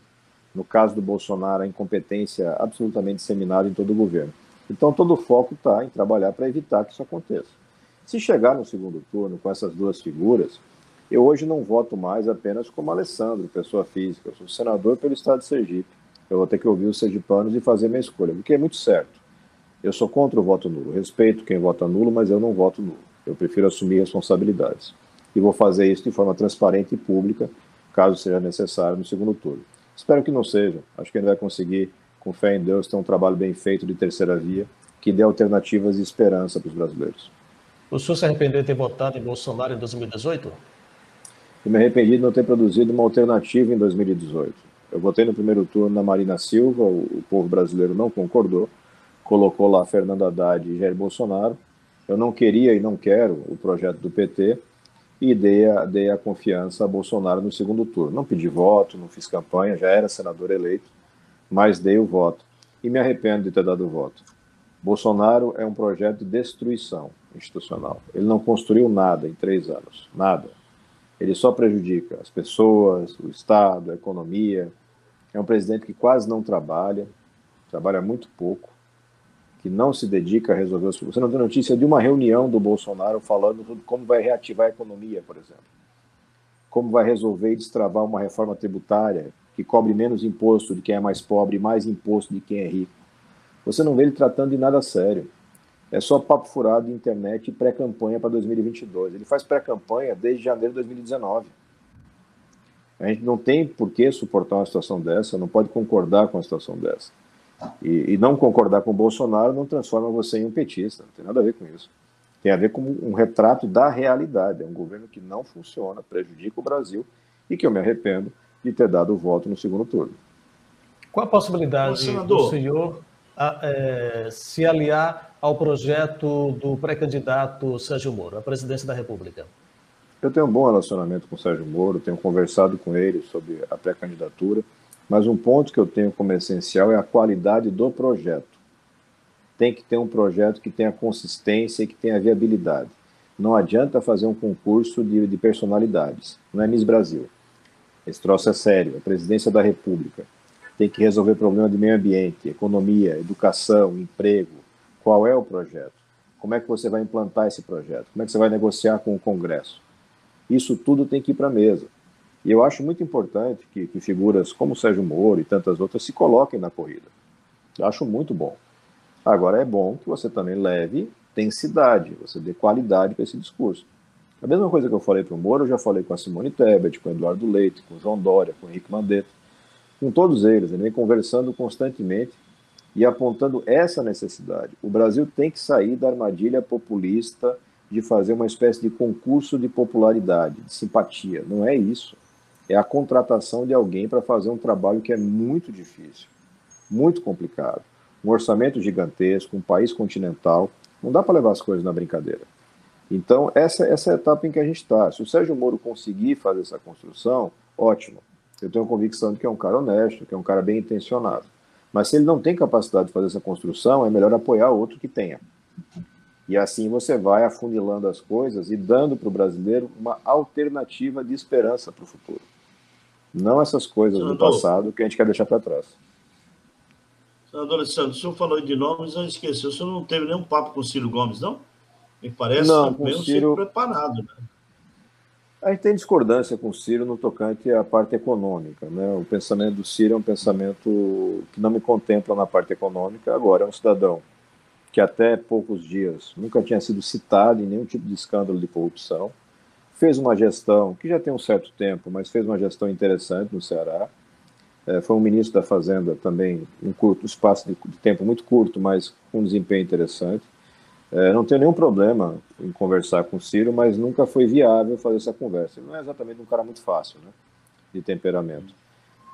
no caso do Bolsonaro, a incompetência absolutamente disseminada em todo o governo. Então, todo o foco está em trabalhar para evitar que isso aconteça. Se chegar no segundo turno com essas duas figuras, eu hoje não voto mais apenas como Alessandro, pessoa física. Eu sou senador pelo estado de Sergipe. Eu vou ter que ouvir os sergipanos e fazer minha escolha, porque é muito certo. Eu sou contra o voto nulo. Respeito quem vota nulo, mas eu não voto nulo. Eu prefiro assumir responsabilidades. E vou fazer isso de forma transparente e pública, caso seja necessário, no segundo turno. Espero que não seja. Acho que ele vai conseguir, com fé em Deus, ter um trabalho bem feito de terceira via, que dê alternativas e esperança para os brasileiros. O senhor se arrependeu de ter votado em Bolsonaro em 2018? Eu me arrependi de não ter produzido uma alternativa em 2018. Eu votei no primeiro turno na Marina Silva, o povo brasileiro não concordou, colocou lá Fernando Haddad e Jair Bolsonaro. Eu não queria e não quero o projeto do PT e dei a confiança a Bolsonaro no segundo turno. Não pedi voto, não fiz campanha, já era senador eleito, mas dei o voto. E me arrependo de ter dado o voto. Bolsonaro é um projeto de destruição institucional. Ele não construiu nada em 3 anos, nada. Ele só prejudica as pessoas, o Estado, a economia. É um presidente que quase não trabalha muito pouco, que não se dedica a resolver os problemas. Você não tem notícia de uma reunião do Bolsonaro falando sobre como vai reativar a economia, por exemplo. Como vai resolver e destravar uma reforma tributária que cobre menos imposto de quem é mais pobre e mais imposto de quem é rico. Você não vê ele tratando de nada sério. É só papo furado de internet e pré-campanha para 2022. Ele faz pré-campanha desde janeiro de 2019. A gente não tem por que suportar uma situação dessa, não pode concordar com uma situação dessa. E não concordar com o Bolsonaro não transforma você em um petista, não tem nada a ver com isso. Tem a ver com um retrato da realidade. É um governo que não funciona, prejudica o Brasil e que eu me arrependo de ter dado o voto no segundo turno. Qual a possibilidade do senhor se aliar ao projeto do pré-candidato Sérgio Moro à presidência da República? Eu tenho um bom relacionamento com o Sérgio Moro, tenho conversado com ele sobre a pré-candidatura, mas um ponto que eu tenho como essencial é a qualidade do projeto. Tem que ter um projeto que tenha consistência e que tenha viabilidade. Não adianta fazer um concurso de personalidades. Não é Miss Brasil. Esse troço é sério. A presidência da República tem que resolver problema de meio ambiente, economia, educação, emprego. Qual é o projeto? Como é que você vai implantar esse projeto? Como é que você vai negociar com o Congresso? Isso tudo tem que ir para a mesa. E eu acho muito importante que figuras como o Sérgio Moro e tantas outras se coloquem na corrida. Eu acho muito bom. Agora, é bom que você também leve densidade, você dê qualidade para esse discurso. A mesma coisa que eu falei para o Moro, eu já falei com a Simone Tebet, com o Eduardo Leite, com o João Dória, com o Henrique Mandetta, com todos eles. Ele vem conversando constantemente e apontando essa necessidade. O Brasil tem que sair da armadilha populista de fazer uma espécie de concurso de popularidade, de simpatia. Não é isso. É a contratação de alguém para fazer um trabalho que é muito difícil, muito complicado. Um orçamento gigantesco, um país continental, não dá para levar as coisas na brincadeira. Então, essa é a etapa em que a gente está. Se o Sérgio Moro conseguir fazer essa construção, ótimo. Eu tenho a convicção de que é um cara honesto, que é um cara bem intencionado. Mas se ele não tem capacidade de fazer essa construção, é melhor apoiar outro que tenha. E assim você vai afunilando as coisas e dando para o brasileiro uma alternativa de esperança para o futuro. Não essas coisas do passado que a gente quer deixar para trás. Senador Alessandro, o senhor falou de nomes, eu esqueci. O senhor não teve nenhum papo com o Ciro Gomes, não? Me parece não, também com um Ciro... Ciro preparado, né? A gente tem discordância com o Ciro no tocante à parte econômica, né? O pensamento do Ciro é um pensamento que não me contempla na parte econômica. Agora, é um cidadão que até poucos dias nunca tinha sido citado em nenhum tipo de escândalo de corrupção, fez uma gestão, que já tem um certo tempo, mas fez uma gestão interessante no Ceará, foi um ministro da Fazenda também, em curto espaço de tempo muito curto, mas com um desempenho interessante. Não tenho nenhum problema em conversar com o Ciro, mas nunca foi viável fazer essa conversa. Ele não é exatamente um cara muito fácil, né, de temperamento.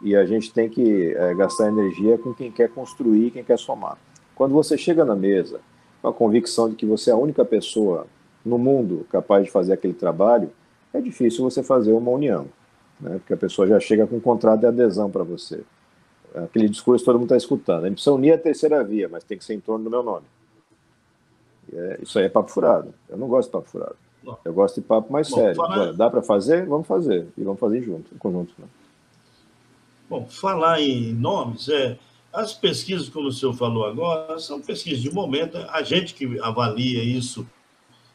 E a gente tem que gastar energia com quem quer construir, quem quer somar. Quando você chega na mesa com a convicção de que você é a única pessoa no mundo capaz de fazer aquele trabalho, é difícil você fazer uma união, né? Porque a pessoa já chega com um contrato de adesão para você. Aquele discurso todo mundo está escutando. A gente precisa unir a terceira via, mas tem que ser em torno do meu nome. Isso aí é papo furado. Eu não gosto de papo furado. Eu gosto de papo mais sério. Olha, dá para fazer? Vamos fazer. E vamos fazer junto, em conjunto. Né? Bom, falar em nomes, as pesquisas, como o senhor falou agora, são pesquisas de momento. A gente que avalia isso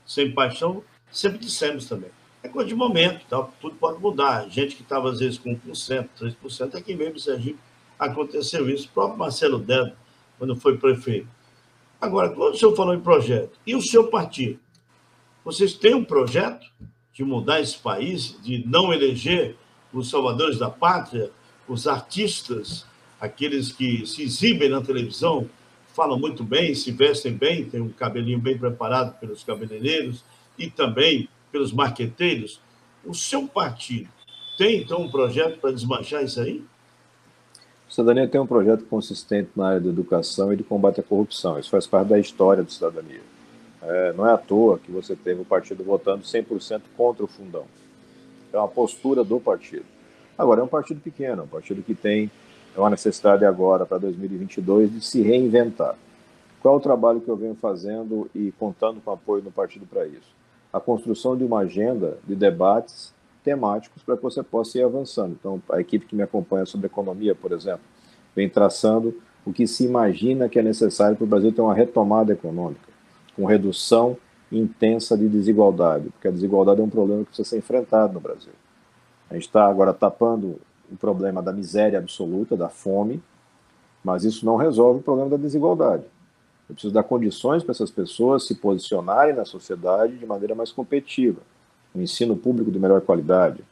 sem paixão, sempre dissemos também. É coisa de momento, tá? Tudo pode mudar. Gente que estava, às vezes, com 1%, 3%, aqui mesmo em Sergipe aconteceu isso. O próprio Marcelo Delo, quando foi prefeito. Agora, quando o senhor falou em projeto, e o seu partido? Vocês têm um projeto de mudar esse país, de não eleger os salvadores da pátria, os artistas, aqueles que se exibem na televisão, falam muito bem, se vestem bem, têm um cabelinho bem preparado pelos cabeleireiros e também pelos marqueteiros. O seu partido tem, então, um projeto para desmanchar isso aí? O Cidadania tem um projeto consistente na área da educação e de combate à corrupção. Isso faz parte da história do Cidadania. Não é à toa que você teve o partido votando 100% contra o fundão. É uma postura do partido. Agora, é um partido pequeno, um partido que tem uma necessidade agora, para 2022, de se reinventar. Qual é o trabalho que eu venho fazendo e contando com apoio no partido para isso? A construção de uma agenda de debates temáticos para que você possa ir avançando. Então, a equipe que me acompanha sobre economia, por exemplo, vem traçando o que se imagina que é necessário para o Brasil ter uma retomada econômica, com redução intensa de desigualdade, porque a desigualdade é um problema que precisa ser enfrentado no Brasil. A gente está agora tapando o problema da miséria absoluta, da fome, mas isso não resolve o problema da desigualdade. Eu preciso dar condições para essas pessoas se posicionarem na sociedade de maneira mais competitiva. Um ensino público de melhor qualidade,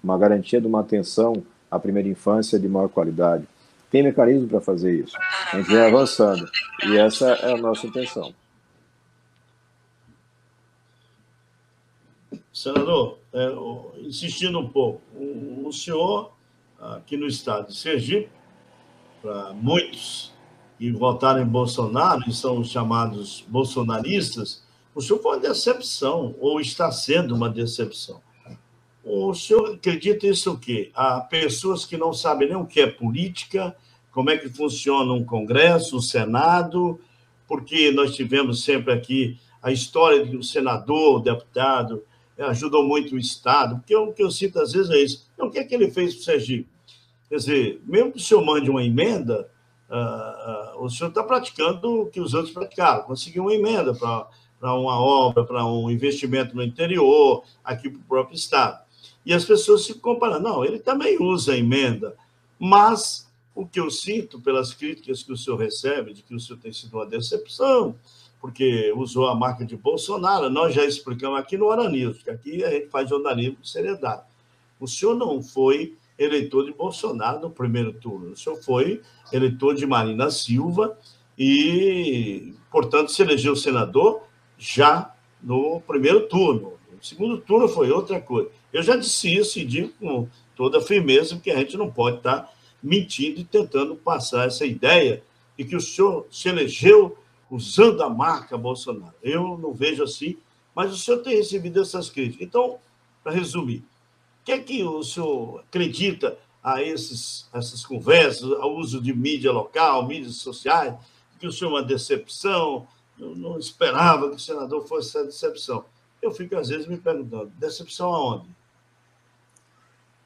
uma garantia de uma atenção à primeira infância de maior qualidade. Tem mecanismo para fazer isso. A gente vem avançando. E essa é a nossa intenção. Senador, insistindo um pouco, o senhor, aqui no estado de Sergipe, para muitos que votaram em Bolsonaro e são os chamados bolsonaristas, o senhor foi uma decepção, ou está sendo uma decepção. O senhor acredita isso o quê? Há pessoas que não sabem nem o que é política, como é que funciona um Congresso, um Senado, porque nós tivemos sempre aqui a história de que o senador, o deputado, ajudou muito o Estado, porque o que eu cito às vezes é isso. Então, o que é que ele fez para o Sergipe? Quer dizer, mesmo que o senhor mande uma emenda, o senhor está praticando o que os outros praticaram, conseguir uma emenda para uma obra, para um investimento no interior, aqui para o próprio Estado. E as pessoas se comparam. Não, ele também usa a emenda, mas o que eu sinto pelas críticas que o senhor recebe, de que o senhor tem sido uma decepção, porque usou a marca de Bolsonaro, nós já explicamos aqui no Hora News, que aqui a gente faz jornalismo de seriedade. O senhor não foi eleitor de Bolsonaro no primeiro turno, o senhor foi eleitor de Marina Silva e, portanto, se elegeu senador já no primeiro turno. O segundo turno foi outra coisa. Eu já disse isso e digo com toda firmeza, porque a gente não pode estar mentindo e tentando passar essa ideia de que o senhor se elegeu usando a marca Bolsonaro. Eu não vejo assim, mas o senhor tem recebido essas críticas. Então, para resumir, o que é que o senhor acredita a essas conversas, ao uso de mídia local, mídias sociais, que o senhor é uma decepção, eu não esperava que o senador fosse essa decepção. Eu fico, às vezes, me perguntando, decepção aonde?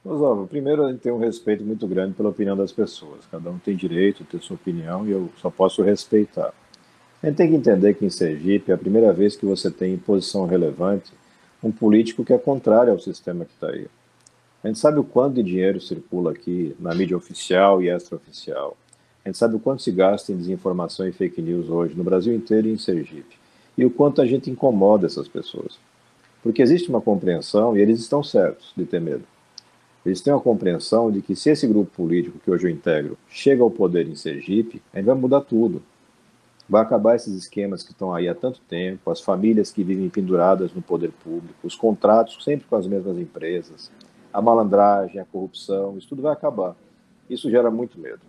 Oswaldo, primeiro a gente tem um respeito muito grande pela opinião das pessoas. Cada um tem direito a ter sua opinião e eu só posso respeitar. A gente tem que entender que em Sergipe é a primeira vez que você tem em posição relevante um político que é contrário ao sistema que está aí. A gente sabe o quanto de dinheiro circula aqui na mídia oficial e extraoficial. A gente sabe o quanto se gasta em desinformação e fake news hoje no Brasil inteiro e em Sergipe. E o quanto a gente incomoda essas pessoas. Porque existe uma compreensão, e eles estão certos de ter medo. Eles têm uma compreensão de que se esse grupo político que hoje eu integro chega ao poder em Sergipe, a gente vai mudar tudo. Vai acabar esses esquemas que estão aí há tanto tempo, as famílias que vivem penduradas no poder público, os contratos sempre com as mesmas empresas, a malandragem, a corrupção, isso tudo vai acabar. Isso gera muito medo.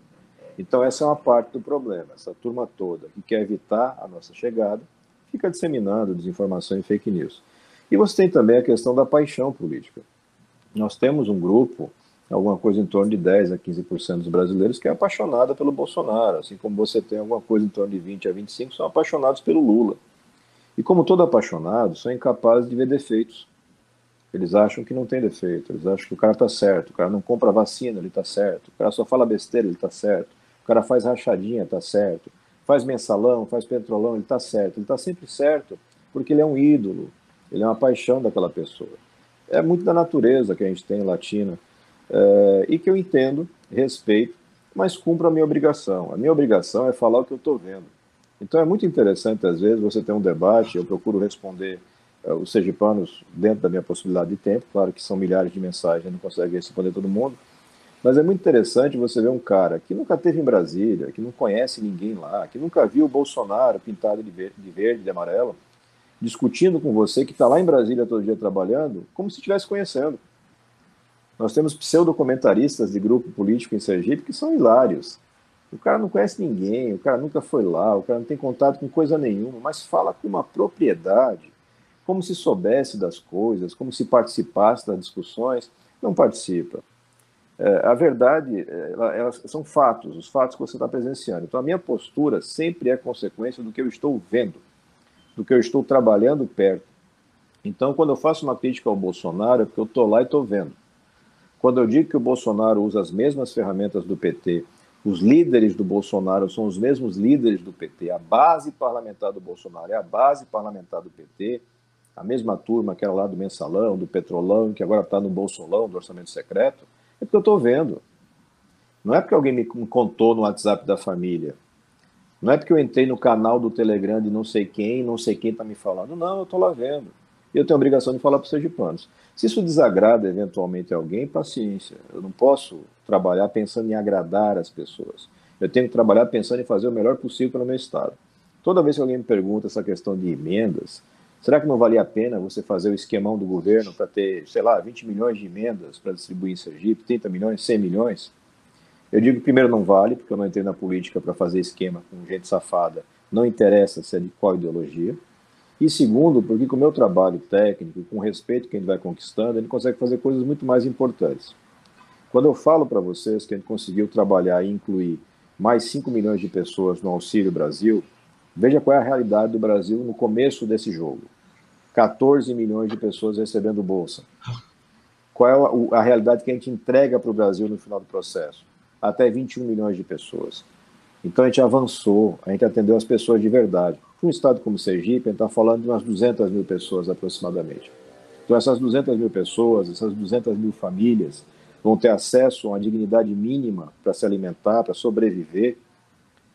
Então essa é uma parte do problema. Essa turma toda que quer evitar a nossa chegada fica disseminando desinformação e fake news. E você tem também a questão da paixão política. Nós temos um grupo, alguma coisa em torno de 10% a 15% dos brasileiros que é apaixonada pelo Bolsonaro, assim como você tem alguma coisa em torno de 20% a 25% são apaixonados pelo Lula. E como todo apaixonado, são incapazes de ver defeitos. Eles acham que não tem defeito, eles acham que o cara está certo, o cara não compra vacina, ele está certo, o cara só fala besteira, ele está certo, o cara faz rachadinha, está certo, faz mensalão, faz petrolão, ele está certo, ele está sempre certo, porque ele é um ídolo, ele é uma paixão daquela pessoa. É muito da natureza que a gente tem latina, e que eu entendo, respeito, mas cumpro a minha obrigação. A minha obrigação é falar o que eu estou vendo. Então é muito interessante, às vezes, você ter um debate, eu procuro responder os sergipanos dentro da minha possibilidade de tempo, claro que são milhares de mensagens, não consegue responder todo mundo, mas é muito interessante você ver um cara que nunca esteve em Brasília, que não conhece ninguém lá, que nunca viu o Bolsonaro pintado de verde, de amarelo, discutindo com você que está lá em Brasília todo dia trabalhando, como se estivesse conhecendo. Nós temos pseudo-comentaristas de grupo político em Sergipe que são hilários. O cara não conhece ninguém, o cara nunca foi lá, o cara não tem contato com coisa nenhuma, mas fala com uma propriedade, como se soubesse das coisas, como se participasse das discussões. Não participa. A verdade, elas são fatos, os fatos que você está presenciando. Então a minha postura sempre é consequência do que eu estou vendo, do que eu estou trabalhando perto. Então, quando eu faço uma crítica ao Bolsonaro, é porque eu estou lá e estou vendo. Quando eu digo que o Bolsonaro usa as mesmas ferramentas do PT, os líderes do Bolsonaro são os mesmos líderes do PT, a base parlamentar do Bolsonaro é a base parlamentar do PT, a mesma turma que era lá do Mensalão, do Petrolão, que agora está no Bolsolão, do Orçamento Secreto, é porque eu estou vendo. Não é porque alguém me contou no WhatsApp da família. Não é porque eu entrei no canal do Telegram de não sei quem está me falando. Não, eu estou lá vendo. E eu tenho a obrigação de falar para os sergipanos. Se isso desagrada eventualmente alguém, paciência. Eu não posso trabalhar pensando em agradar as pessoas. Eu tenho que trabalhar pensando em fazer o melhor possível para o meu estado. Toda vez que alguém me pergunta essa questão de emendas, Será que não valia a pena você fazer o esquemão do governo para ter, sei lá, 20 milhões de emendas para distribuir em Sergipe, 30 milhões, 100 milhões? Eu digo que primeiro não vale, porque eu não entrei na política para fazer esquema com gente safada, não interessa se é de qual ideologia. E segundo, porque com o meu trabalho técnico, com o respeito que a gente vai conquistando, ele consegue fazer coisas muito mais importantes. Quando eu falo para vocês que a gente conseguiu trabalhar e incluir mais 5 milhões de pessoas no Auxílio Brasil, veja qual é a realidade do Brasil no começo desse jogo. 14 milhões de pessoas recebendo bolsa. Qual é a realidade que a gente entrega para o Brasil no final do processo? Até 21 milhões de pessoas. Então a gente avançou, a gente atendeu as pessoas de verdade. Para um estado como Sergipe, a gente está falando de umas 200 mil pessoas aproximadamente. Então essas 200 mil pessoas, essas 200 mil famílias vão ter acesso a uma dignidade mínima para se alimentar, para sobreviver,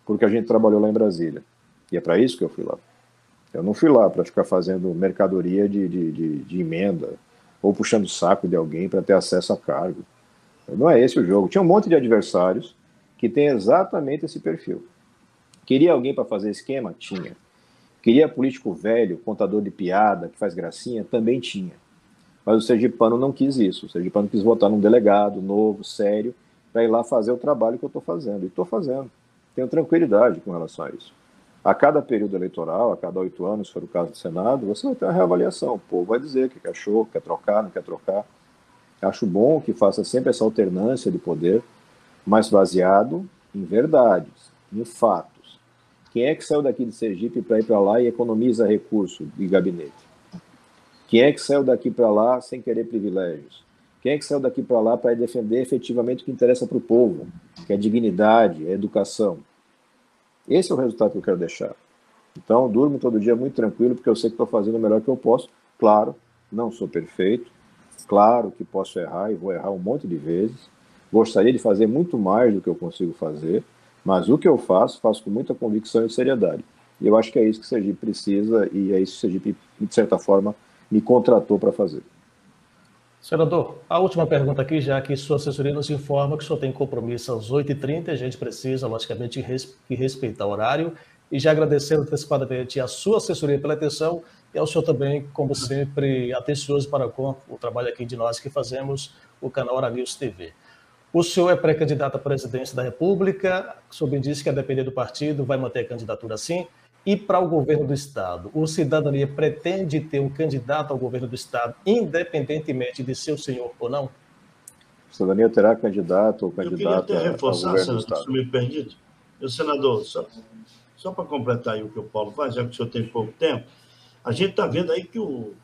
porque a gente trabalhou lá em Brasília. E é para isso que eu fui lá. Eu não fui lá para ficar fazendo mercadoria de emenda ou puxando o saco de alguém para ter acesso a cargo. Não é esse o jogo. Tinha um monte de adversários que tem exatamente esse perfil. Queria alguém para fazer esquema? Tinha. Queria político velho, contador de piada, que faz gracinha? Também tinha. Mas o sergipano não quis isso. O sergipano quis votar num delegado novo, sério, para ir lá fazer o trabalho que eu estou fazendo. E estou fazendo. Tenho tranquilidade com relação a isso. A cada período eleitoral, a cada 8 anos, se for o caso do Senado, você vai ter uma reavaliação. O povo vai dizer o que achou, quer trocar, não quer trocar. Acho bom que faça sempre essa alternância de poder, mas baseado em verdades, em fatos. Quem é que saiu daqui de Sergipe para ir para lá e economiza recurso de gabinete? Quem é que saiu daqui para lá sem querer privilégios? Quem é que saiu daqui para lá para defender efetivamente o que interessa para o povo, que é a dignidade, a educação? Esse é o resultado que eu quero deixar. Então, durmo todo dia muito tranquilo, porque eu sei que estou fazendo o melhor que eu posso. Claro, não sou perfeito. Claro que posso errar e vou errar um monte de vezes. Gostaria de fazer muito mais do que eu consigo fazer, mas o que eu faço com muita convicção e seriedade. E eu acho que é isso que o Sergipe precisa e é isso que o Sergipe, de certa forma, me contratou para fazer. Senador, a última pergunta aqui, já que sua assessoria nos informa que o senhor tem compromisso às 8h30, a gente precisa, logicamente, respeitar o horário, e já agradecendo antecipadamente a sua assessoria pela atenção e ao senhor também, como sempre, atencioso para com o trabalho aqui de nós que fazemos o canal Aranews TV. O senhor é pré-candidato à presidência da República, o senhor bem disse que, a depender do partido, vai manter a candidatura sim. E para o governo do Estado, o Cidadania pretende ter um candidato ao governo do Estado, independentemente de ser o senhor ou não? A Cidadania terá candidato ou candidata ao governo do Estado. Eu queria até reforçar, senador, se me permite. Senador, só para completar aí o que o Paulo faz, já que o senhor tem pouco tempo, a gente está vendo aí que o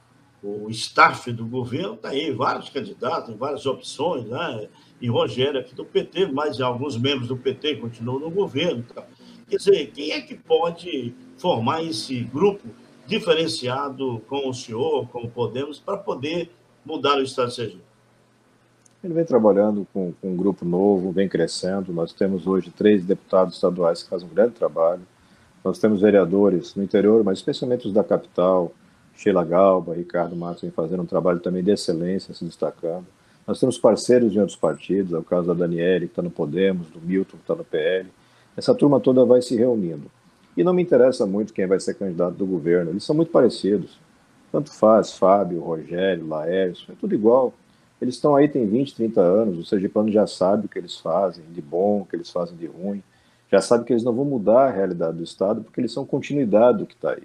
staff do governo está aí, vários candidatos, várias opções, né? E Rogério aqui do PT, mas alguns membros do PT continuam no governo. Tá? Quer dizer, quem é que pode formar esse grupo diferenciado com o senhor, com o Podemos, para poder mudar o Estado de Sergipe? Ele vem trabalhando com um grupo novo, vem crescendo. Nós temos hoje 3 deputados estaduais que fazem um grande trabalho. Nós temos vereadores no interior, mas especialmente os da capital, Sheila Galba, Ricardo Matos, vem fazendo um trabalho também de excelência, se destacando. Nós temos parceiros de outros partidos, é o caso da Daniele, que está no Podemos, do Milton, que está no PL. Essa turma toda vai se reunindo. E não me interessa muito quem vai ser candidato do governo, eles são muito parecidos. Tanto faz, Fábio, Rogério, Laércio, é tudo igual. Eles estão aí, tem 20, 30 anos, o sergipano já sabe o que eles fazem de bom, o que eles fazem de ruim, já sabe que eles não vão mudar a realidade do Estado, porque eles são continuidade do que está aí.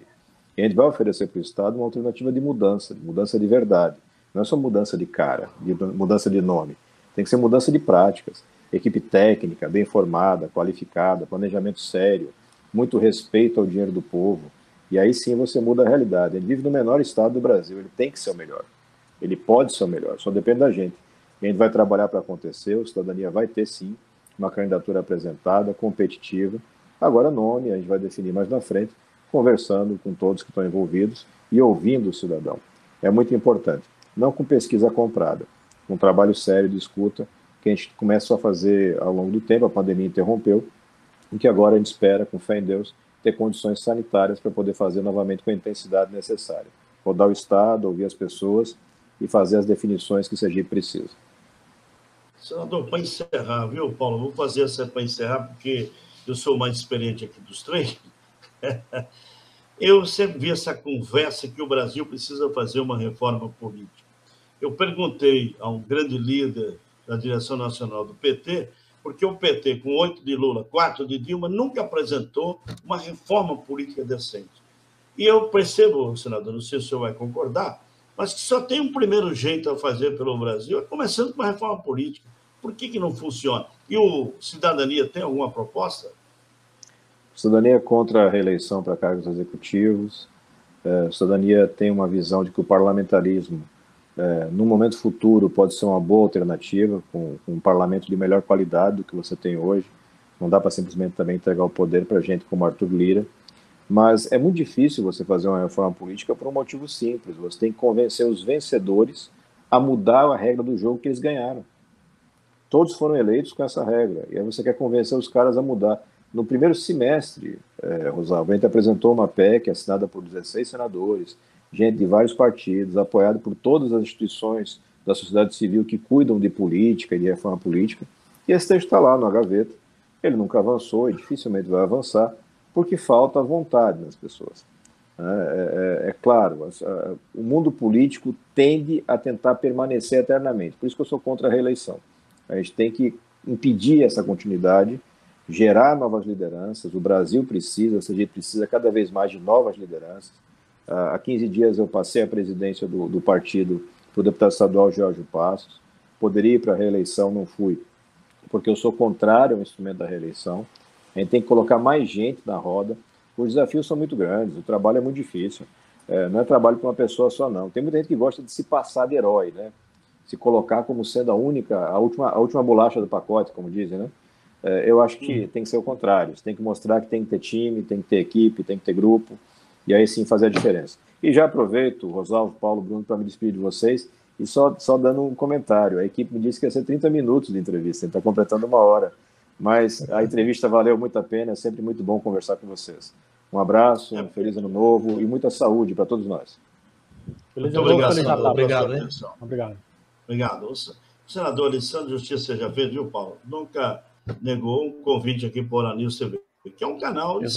E a gente vai oferecer para o Estado uma alternativa de mudança de verdade. Não é só mudança de cara, de mudança de nome. Tem que ser mudança de práticas. Equipe técnica, bem formada, qualificada, planejamento sério, muito respeito ao dinheiro do povo. E aí sim você muda a realidade. Ele vive no menor estado do Brasil, ele tem que ser o melhor. Ele pode ser o melhor, só depende da gente. E a gente vai trabalhar para acontecer, o Cidadania vai ter sim uma candidatura apresentada, competitiva. Agora nome, a gente vai definir mais na frente, conversando com todos que estão envolvidos e ouvindo o cidadão. É muito importante. Não com pesquisa comprada, com um trabalho sério de escuta, que a gente começa a fazer ao longo do tempo, a pandemia interrompeu, e que agora a gente espera, com fé em Deus, ter condições sanitárias para poder fazer novamente com a intensidade necessária. Rodar o Estado, ouvir as pessoas e fazer as definições que o Sergipe precisa. Senador, para encerrar, viu, Paulo? Vou fazer essa para encerrar, porque eu sou o mais experiente aqui dos três. Eu sempre vi essa conversa que o Brasil precisa fazer uma reforma política. Eu perguntei a um grande líder da direção nacional do PT, porque o PT, com 8 de Lula, 4 de Dilma, nunca apresentou uma reforma política decente. E eu percebo, senador, não sei se o senhor vai concordar, mas que só tem um primeiro jeito a fazer pelo Brasil, é começando com uma reforma política. Por que não funciona? E o Cidadania tem alguma proposta? Cidadania é contra a reeleição para cargos executivos. Cidadania tem uma visão de que o parlamentarismo, no momento futuro, pode ser uma boa alternativa, com um parlamento de melhor qualidade do que você tem hoje. Não dá para simplesmente também entregar o poder para gente como Arthur Lira. Mas é muito difícil você fazer uma reforma política por um motivo simples. Você tem que convencer os vencedores a mudar a regra do jogo que eles ganharam. Todos foram eleitos com essa regra. E aí você quer convencer os caras a mudar. No primeiro semestre, Rosalvo, a gente apresentou uma PEC assinada por 16 senadores, gente de vários partidos, apoiado por todas as instituições da sociedade civil que cuidam de política e de reforma política. E esse texto está lá na gaveta. Ele nunca avançou e dificilmente vai avançar, porque falta vontade nas pessoas. É claro, o mundo político tende a tentar permanecer eternamente, por isso que eu sou contra a reeleição. A gente tem que impedir essa continuidade, gerar novas lideranças. O Brasil precisa, a gente precisa cada vez mais de novas lideranças. Há 15 dias eu passei a presidência do partido para o deputado estadual Jorge Passos. Poderia ir para a reeleição, não fui, porque eu sou contrário ao instrumento da reeleição. A gente tem que colocar mais gente na roda. Os desafios são muito grandes, o trabalho é muito difícil. Não é trabalho para uma pessoa só, não. Tem muita gente que gosta de se passar de herói, né? Se colocar como sendo a última bolacha do pacote, como dizem, né? Eu acho que tem que ser o contrário. Você tem que mostrar que tem que ter time, tem que ter equipe, tem que ter grupo, e aí sim fazer a diferença. E já aproveito, Rosalvo, Paulo, Bruno, para me despedir de vocês, e só dando um comentário. A equipe me disse que ia ser 30 minutos de entrevista, a gente está completando 1 hora. Mas a entrevista valeu muito a pena, é sempre muito bom conversar com vocês. Um abraço, um feliz ano novo e muita saúde para todos nós. Muito obrigado, senador. Obrigado. Obrigado. O senador Alessandro Justiça já fez, viu, Paulo? Nunca negou um convite aqui para o Hora News TV, que é um canal de